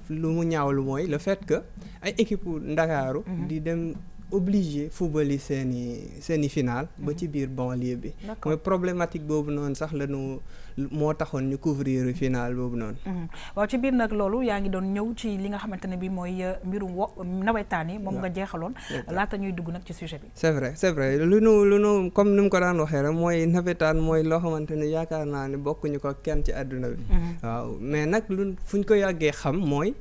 lu mu ñaawlu mooy le fait que ay équipe Ndakaaru di dem obligé football yi seeni final ba ci biir banlieue bi. mooy problématique boobu noonu sax la ñu moo taxoon ñu couvrir final boobu noonu. waaw ci biir nag loolu yaa ngi doon ñëw ci li nga xamante ne bi mooy mbirum nawetaan yi moom nga jeexaloon laata ñuy dugg nag ci sujet bi. c'est vrai lu nu comme ni mu ko daan waxee rek mooy nawetaan mooy loo xamante ne yaakaar naa ne bokkuñu ko kenn ci àdduna bi. waaw mais nag fu ñu ko yàggee xam mooy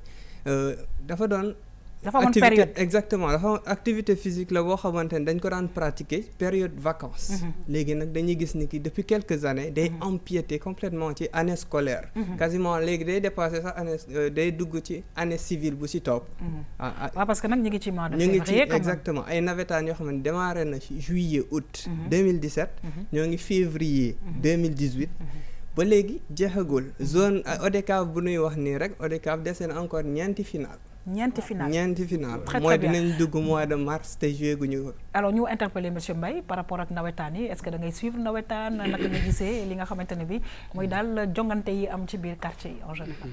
dafa doon. dafa amoon période exactement dafa am activité physique la boo xamante ne dañ ko daan pratiquer période vacances. léegi nag dañuy gis ni ki depuis quelques années day empiéter complètement ci année scolaire. quasiment léegi day dépasser sax année day dugg ci année civile bu ci topp. waaw parce que nag ñu ngi ci mois de février. février exactement ay nawetaan yoo xam ne démarré na juillet août. 2017. ñoo ngi février 2018. ba léegi jeexagul zone ODCAV bu nuy wax nii rek ODCAV dese na encore ñeenti final mooy dinañ dugg mois de mars te joué guñu ko. alors ñu interpellé monsieur Mbaye par rapport ak nawetaan yi est-ce que da ngay suivre nawetaan naka nga gisee li nga xamante ne bi mooy daal jongante yi am ci biir quartier yi en général.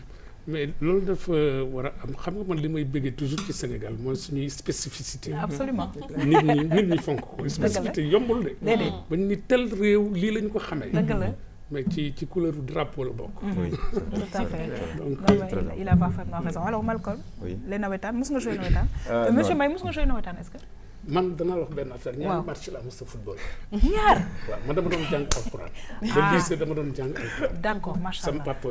mais loolu dafa war a am xam nga man li may bëggee toujours ci Sénégal mooy suñuy spécificité. absolument nit ñi fonk ko. spécificité yombul de. déedéet ba ñu ni tel réew lii lañ ko xamee. dëgg la. mais ci couleur du drapeau la bokk. oui tout à fait donc il a parfaitement raison alors Malcolm. oui les nawetaan mos nga joué nawetaan. monsieur Mbaye mos nga joué nawetaan est-ce que. man danaa wax benn affaire. ñaari match la mos a football. ñaar. waaw man dama doon jàng alxuraan. ba lycée dama doon jàng alxuraan. d'accord macha allah sama papa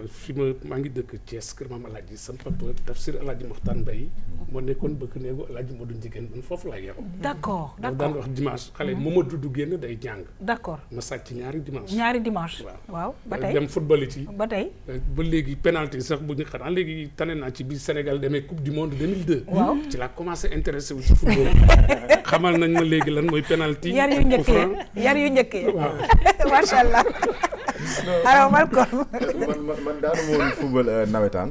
fi maa ngi dëkk Thiès kër maam Alaaji sama papa Tafsir Alaaji Moxtaan Mbay moo nekkoon bëgg néegu Alaaji Modou Njigéen man foofu laa yaroo. d'accord daan wax dimanche xale Mamadou du génn day jàng. d'accord ma sàcc ñaari dimanche. waaw ba tey dem football it yi. ba tey ba léegi penalty sax bu ñu xanaa léegi tane naa ci bi Sénégal demee coupe du monde 2002. waaw ci la commencé intéressé wu ci football. xamal nañ ma léegi lan mooy penalty. yar yu njëkkee waaw macha allah. alors Malcolm. man daanu ma woon football nawetaan.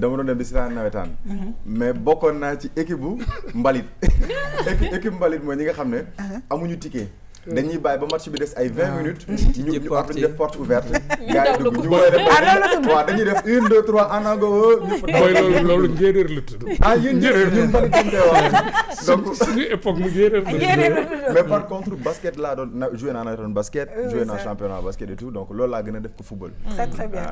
dama doon dem di seetaan nawetaan. mais bokkoon naa ci équipe bu mbalit. équipe mbalit mooy ñi nga xam ne. amuñu ticket. dañuy bàyyi ba match bi des ay 20 minutes. ñu après def porte ouverte. gars yi dugg ñu woy def waaw dañuy def 1 2 3 en anglais ñëpp. mooy loolu njéeréer la tudd. yéen njéeréer ñun mbalit dañ koy wax. donc suñu époque mu njéeréer la. mais par contre basket laa doon joué naa nawetaan basket. joué naa championnat basket et tout donc loolu laa gën a def ko football. très très bien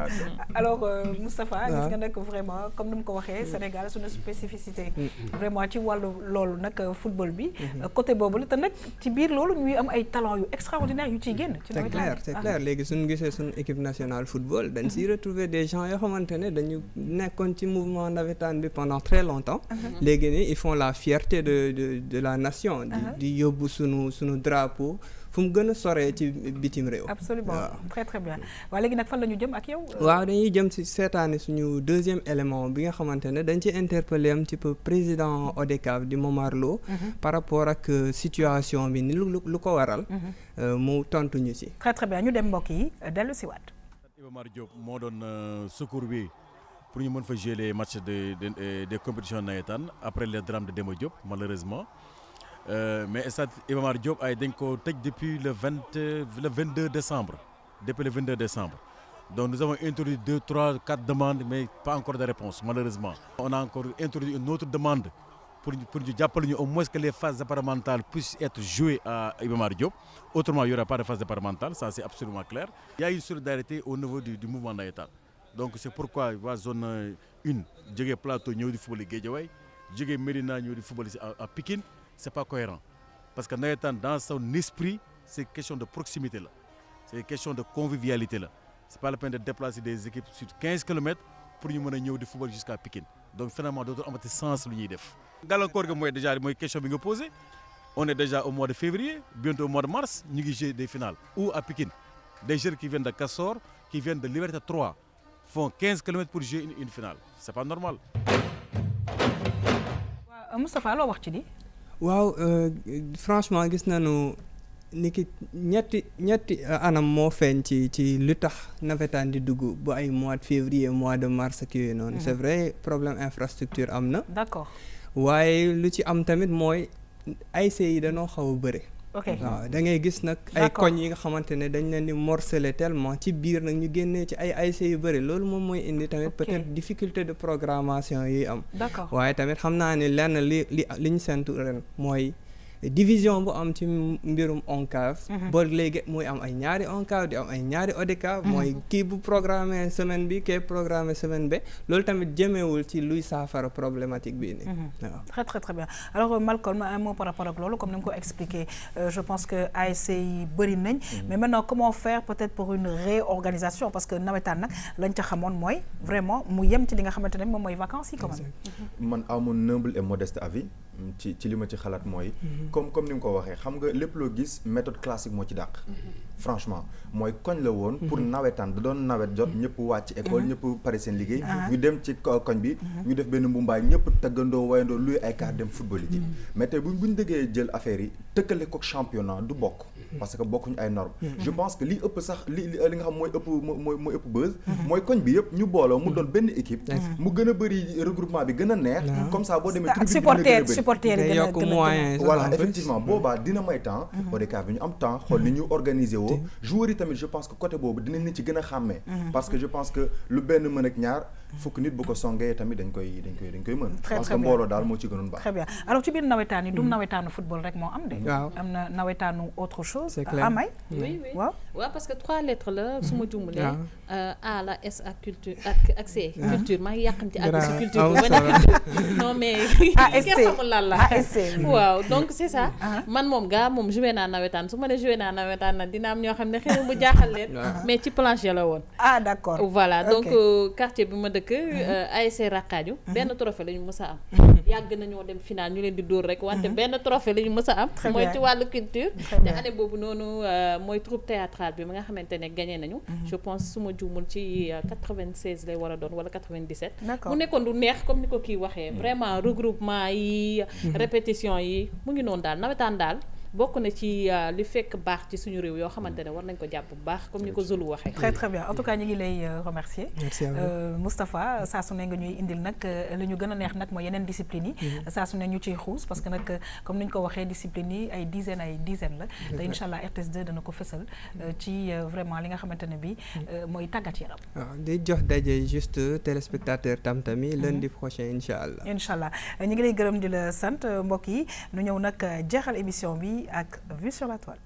alors Moustapha gis nga nag vraiment comme ni mu ko waxee Sénégal suñu spécificité. vraiment ci wàllu loolu nag football bi. côté boobu la te nag ci biir loolu ñuy am ay talent yu extraordinaire yu ciy génn. c'est clair léegi suñu gisee suñu équipe nationale football dañ siy retrouver des gens yoo xamante ne dañu nekkoon ci mouvement navétane bi pendant très longtemps. léegi nii ils font la fierté de la nation. di yóbbu sunu drapeau fu mu gën a soree ci bitim réew. absolument très très bien waaye léegi nag fan la ñu jëm ak yow. waaw dañuy jëm ci seetaani suñu deuxième élément bi nga xamante ne dañ ci interpellé un petit peu président ODCAV di Momar Lo. par rapport ak situation bi ni lu ko waral. mu tontu ñu ci. très très bien ñu dem mbokk yi dellu si waat. Iba Mar Diop moo doon secours bi pour ñu mën fa jouer les matchs des compétitions navétanes après le drame de Demba Diop malheureusement. Mais stade Iba Mar Diop ay dañ ko tëj depuis le 22 décembre depuis le 22 décembre donc nous avons introduit 2, 3, 4 demandes mais pas encore de réponse malheureusement. On a encore introduit une autre demande pour ñu jàppale ñu au moins que les phases départementales puissent être jouées à Iba Mar Diop autrement il y aura pas de phase départementale ça c'est absolument clair. Il y a une solidarité au niveau du mouvement navétane donc c'est pourquoi waa zone 1 jógee plateau ñëw di football Guédiawaye jógee Médina ñëw di football à Pikine. C'est pas cohérent parce que nawetaan dans son esprit c'est question de proximité là c'est question de convivialité là c'est pas la peine de déplacer des équipes sur 15 kilomètres pour ñu mën a ñëw di football jusqu'à Pikine donc finalement dootul amati sens lu ñuy def. gàllankoor ga mooy déjà mooy question bi nga posé on est déjà au mois de février bientôt au mois de mars ñu ngi jouer des finales ou à Pikine des jeunes qui viennent de Castor qui viennent de Liberté 3 font 15 kilomètres pour jouer une finale c'est pas normal. waaw Moustapha loo wax ci di. waaw franchement gis nañu ni ki ñetti anam moo feeñ ci lu tax navétane di dugg bu ay mois de février mois de mars ak yooyu noonu. c'est vrai problème infrastructure am na. d'accord waaye lu ci am tamit mooy ASC yi dañoo xaw a bëri. ok waaw da ngay gis nag ay koñ yi nga xamante ne dañ leen di morceler tellement ci biir nag ñu génnee ci ay ASC yu bëri loolu moom mooy indi tamit peut-être difficulté de programmation yi am. d'accord waaye tamit xam naa ne lenn li ñu sentu ren mooy division bu am ci mbirum ONCAV. ba léegi muy am ay ñaari ONCAV di am ay ñaari ODCAV. mooy kii bu programmé semaine bi kii programmé semaine bi loolu tamit jëmewul ci luy saafara problématique bii nii. waaw très très très bien alors Malcolm un mot par rapport ak loolu comme ni nga ko expliqué je pense que ASC yi bëri nañ. mais maintenant comment faire peut-être pour une réorganisation parce que nawetaan nag lañ ca xamoon mooy vraiment mu yem ci li nga xamante ne moom mooy vacances yi quand même. man à mon humble et modeste avis ci li ma ci xalaat mooy. comme ni nga ko waxee xam nga lépp loo gis méthode classique moo ci dàq. franchement mooy koñ la woon pour nawetaan da doon nawet jot ñëpp wàcc école ñëpp pare seen liggéey ñu dem ci koñ bi ñu def benn mbumbaay ñëpp tëggandoo wayandoo luy ay car dem football yi ji mais tey buñ dëggee jël affaire yi tëkkale ko championnat du bokk parce que bokkuñu ay normes je pense que li ëpp sax li nga xam mooy ëpp buzz mooy koñ bi yëpp ñu booloo mu doon benn équipe mu gën a bëri regroupement bi gën a neex comme ça boo demee supporter yi yokk moyen voilà effectivement boobaa dina may temps ODCAV bi ñu am temps xool ni ñu organiser woo joueurs yi tamit je pense que côté boobu dinañ leen ci gën a xàmmee parce que je pense que lu benn mën ak ñaar fukk nit bu ko songee tamit dañ koy mën parce que mbooloo daal moo ci gënoon baax. Très bien alors ci biir nawetaan yi du nawetaanu football rek moo am de am na nawetaanu autre chose Amay oui waaw parce que 3 lettres la su ma jumulee A la S ak culture ak C culture maa ngi yàqamti ak si culture bi bañ a culture non mais kenn xamul lan la waaw donc c'est ça man moom moom joué naa nawetaan su ma ne joué naa nawetaan nag dina am ñoo xam ne xëy na mu jaaxal leen mais ci plancher la woon d'accord voilà donc quartier bi ma dëkk ASC Rakkaaju benn trophée la ñu mës a am yàgg nañoo dem final ñu leen di dóor rek wante benn trophée la ñu mës a am mooy ci wàllu culture te année boobu noonu mooy troupe théâtrale bi ma nga xamante ne gagné nañu je pense su ma juumul ci 96 lay war a doon wala 97 mu nekkoon du neex comme ni ko kii waxee vraiment regroupement yi répétition yi mu ngi noonu daal nawetaan daal bokk na ci li fekk baax ci suñu réew yoo xamante ne war nañ ko jàpp bu baax comme ni ko Zulu waxee. très très bien en tout cas ñu ngi lay remercier. merci à vous Moustapha saa su ne nga ñuy indil nag li ñu gën a neex nag mooy yeneen discipline yi. saa su ne ñu ciy xuus parce que nag comme ni ñu ko waxee discipline yi ay dizaine la. te incha allah RTS2 dana ko fësal ci vraiment li nga xamante ne bi mooy tàggat yaram. waaw di jox daje juste téléspectateur Tam-Tam yi lundi prochain incha allah. incha allah ñu ngi lay gërëm di la sant mbokk yi nu ñëw nag jeexal émission bi. ak Vue sur la Toile.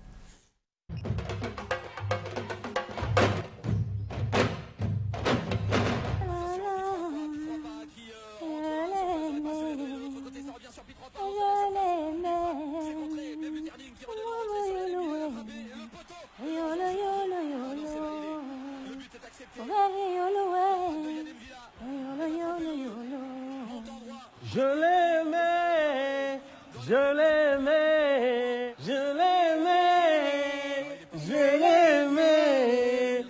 Je l'aimais, je l'aimais, je l'aimais, je l'aimais.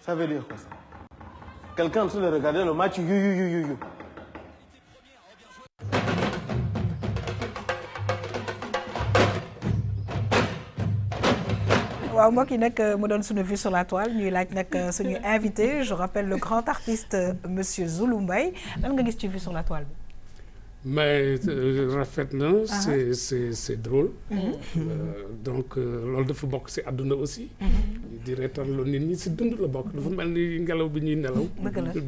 Ça veut dire quoi ça? Quelqu'un en train de regarder le match, you. waaw mbokk yi nag mu doon suñu Vue sur la Toile ñuy laaj nag suñu invité je rappelle le grand artiste monsieur Zulu Mbaye lan nga gis ci Vue sur la Toile bi. mais rafet na c'est drôle. Donc loolu dafa bokk ci àdduna aussi. di reetaan loolu nit ñi ci dund la bokk dafa mel ni ngelaw bi ñuy nelaw.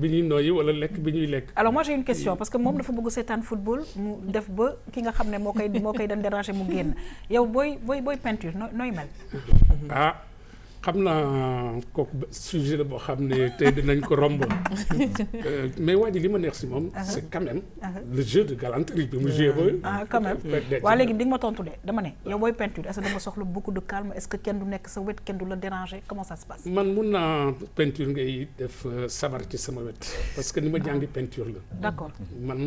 bi ñuy noyyi wala lekk bi ñuy lekk. alors moi j'ai une question parce que moom dafa bëgg seetaan football mu def ba ki nga xam ne moo koy dan déranger mu génn yow booy peinture nooy mel. xam naa kooku sujet la boo xam ne tey dinañ ko romb mais waa ji li ma neex si moom c'est quand même le jeu de galanterie bi mu joué ba quand même waa léegi di nga ma tontu de dama ne yow booy peinture est-ce que da nga soxla beaucoup de calme est-ce que kenn du nekk sa wet kenn du la déranger comment ça se passe. man mun naa peinture ngay def sabar ci sama wet parce que ni ma jàngi peinture la. d'accord man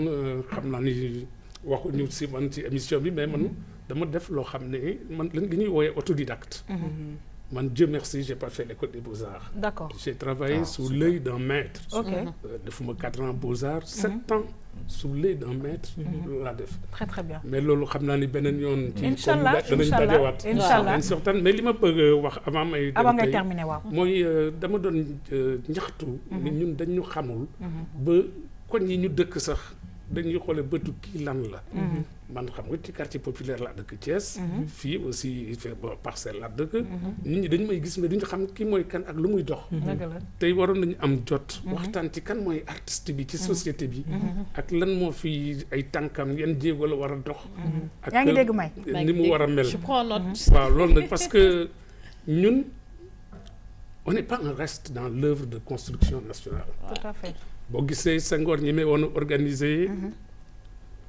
xam naa ni waxuñu si man ci émission bi mais man dama def loo xam ne man li ñuy woowee autodidacte. Man, Dieu merci, j'ai pas fait l'école des Beaux-Arts. D'accord. J'ai travaillé sous l'œil d'un maître. Ok. De 4 ans Beaux-Arts, 7 ans sous l'œil d'un maître. La def. Très très bien. Mais lolo xamna ni benen yoon ci Inch'Allah. Inch'Allah. Mais li ma bëgg wax avant ngay terminer waaw. Mooy dama doon ñaxtu ni ñun dañ ñu xamul ba koñ yi ñu dëkk sax dañuy xoolee bëtu kii lan la. man xam nga ci quartier populaire laa dëkk Thiès. fii aussi parcelle laa dëkk. nit ñi dañu may gis mais duñu xam kii mooy kan ak lu muy dox. tey waroon nañu am jot. waxtaan ci kan mooy artiste bi ci société bi. ak lan moo fi ay tànkam yan jéego la war a dox. ak yaa ngi dégg may ni mu war a mel. je prends note. waaw loolu nag parce que ñun on n'est pas un reste dans l'œuvre de construction nationale. tout à fait. boo gisee Senghor ñi may woon organiser.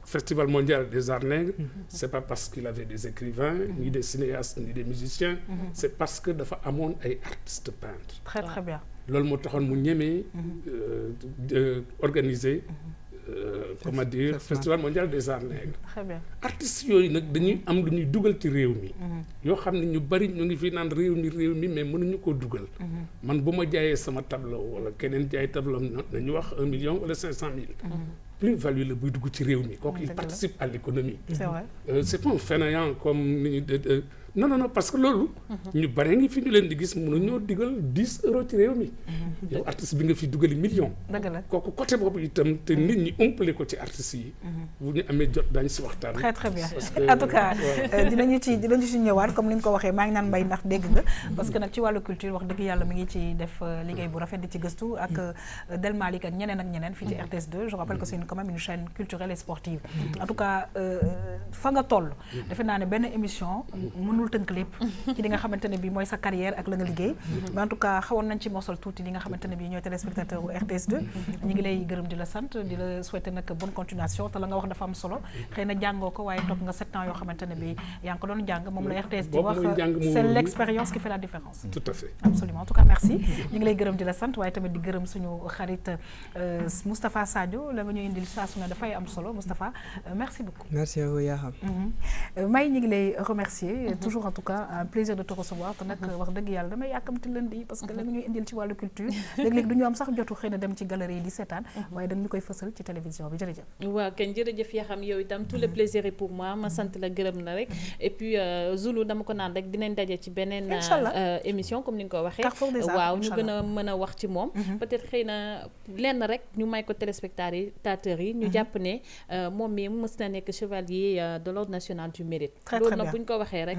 Festival mondial des arts nègres, c'est pas parce qu'il avait des écrivains, ni des cinéastes, ni des musiciens, c'est parce que dafa amoon ay artistes peintres. Très très bien. loolu moo taxoon mu ñemee organiser comment dire festival mondial des arts nègres. Très bien. artistes yooyu nag dañuy am lu ñuy dugal ci réew mi. yoo xam ne ñu bari ñu ngi fi naan réew mi mais mënuñu koo dugal. man bu ma jaayee sama tableau wala keneen jaay tableau nañu wax 1 million wala 500 000. plus-value la buy dugg ci réew mi kooku il participe à l'économie. C'est vrai. C'est pas un fainéant comme ni non parce que loolu. ñu bare ngi fi ñu leen di gis mënuñoo digal 10 euros ci réew mi. yow artiste bi nga fi dugali million. dëgg la kooku côté boobu itam te nit ñi umpale ko ci artistes yi. bu ñu amee jot daañu si waxtaan. très très bien en tout cas dinañu ci ñëwaat comme ni nga ko waxee maa ngi naan mbay ndax dégg nga. parce que nag ci wàllu culture wax dëgg yàlla mi ngi ci def liggéey bu rafet di ci gëstu ak Del Malick ak ñeneen fii ci RTS2 je rappelle que c'est quand même une chaîne culturelle et sportive. en tout cas fa nga toll. defe naa ne benn émission mënul tënk lépp ci li nga xamante ne bi mooy sa carrière ak la nga liggéey mais en tout cas xawoon nañ ci mosal tuuti li nga xamante ne bi ñooy téléspectateur u RTS2 ñu ngi lay gërëm di la sant di la souhaiter nag bonne continuation te la nga wax dafa am solo xëy na jàngoo ko waaye toog nga 7 ans yoo xamante ne bi yaa ngi ko doon jàng moom la RTS di wax c'est l'expérience qui fait la différence. Tout à fait. Absolument en tout cas merci ñu ngi lay gërëm di la sant waaye tamit di gërëm suñu xarit Moustapha Sadio la nga ñu indil saa su ne dafay am solo Moustapha merci beaucoup. Merci à vous Yakham. May ñu ngi lay remercier toujours en tout cas un plaisir de te recevoir te nag wax dëgg yàlla damay yàkkamti lundi parce que la nga ñuy indil ci wàllu culture léeg-léeg du ñu am sax jotu xëy na dem ci galerie yi di seetaan waaye dañ ñu koy fësal ci télévision bi jërëjëf. waaw kenn jërëjëf Yakham yow itam tout le plaisir est pour moi ma sant la gërëm na rek et puis Zulu dama ko naan rek dinañ daje ci beneen émission comme ni nga ko waxee waaw ñu gën a mën a wax ci moom peut-être xëy na lenn rek ñu may ko téléspectateurs yi ñu jàpp ne moom mi mës na nekk chevalier de l'ordre national du mérite loolu nag bu ñu ko waxee rek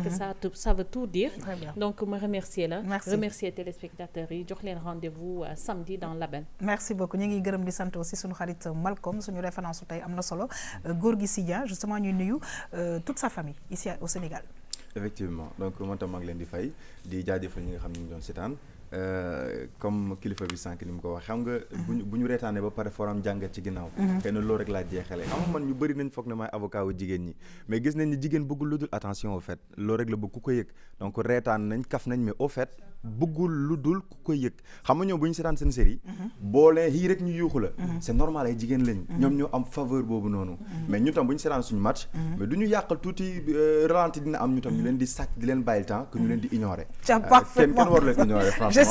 ça veut tout dire donc ma remercier la remercier téléspectateurs yi jox leen rendez-vous samedi dans Label. Merci beaucoup ñu ngi gërëm di sant aussi suñu xarit Malcolm suñu référence su tey am na solo Gorgui Sidia justement ñuy nuyu toute sa famille ici au Sénégal. Effectivement donc man tam maa ngi leen di fay di jaajëfal ñi nga xam ne ñu doon seetaan comme kilifa bi sànq ni mu ko wax xam nga bu ñu reetaanee ba pare foram jàngat ci ginnaaw xëy na loolu rek laa jeexale xam nga man ñu bëri nañ foog ne maay avocat wu jigéen ñi mais gis nañ ni jigéen bëggul lu dul attention au fait loolu rek la bëgg ku ko yëg donc reetaan nañ kaf nañ mais au fait bëggul lu dul ku ko yëg xam nga ñoom bu ñu seetaan seen série boo leen yii rek ñu yuuxu la c'est normal ay jigéen lañ ñoom ñoo am faveur boobu noonu mais ñu tam bu ñu seetaan suñu match mais du ñu yàqal tuuti ralenti dina am ñu tam ñu leen di sàcc di leen bàyyil temps que ñu leen di ignorer kenn war leen ignorer franchement je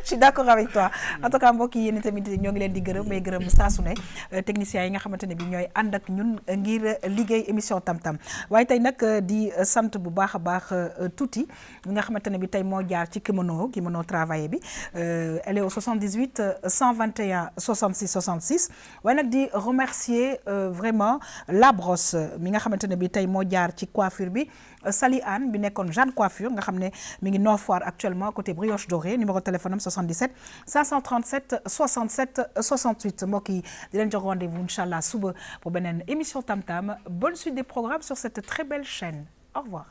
suis d'accord avec toi en tout cas mbokk yi yéen tamit ñoo ngi leen di gërëm may gërëm saa su ne techniciens yi nga xamante ne bi ñooy ànd ak ñun ngir liggéey émission tam-tam waaye tey nag di sant bu baax a baax tuuti nga xamante ne bi tey moo jaar ci kimono travaillé bi elle est au 78 121 66 66 waaye nag di remercier vraiment La Brosse mi nga xamante ne bi tey moo jaar ci coiffure bi Sali Anne bi nekkoon Jeanne Coiffure nga xam ne mi ngi Nord Foire actuellement côté Brioche Dorée numéro de téléphone am 77 537 67 68 mbokk yi di leen jox rendez-vous inchallah suba pour beneen émission Tam Tam bonne suite des programmes sur cette très belle chaîne au revoir.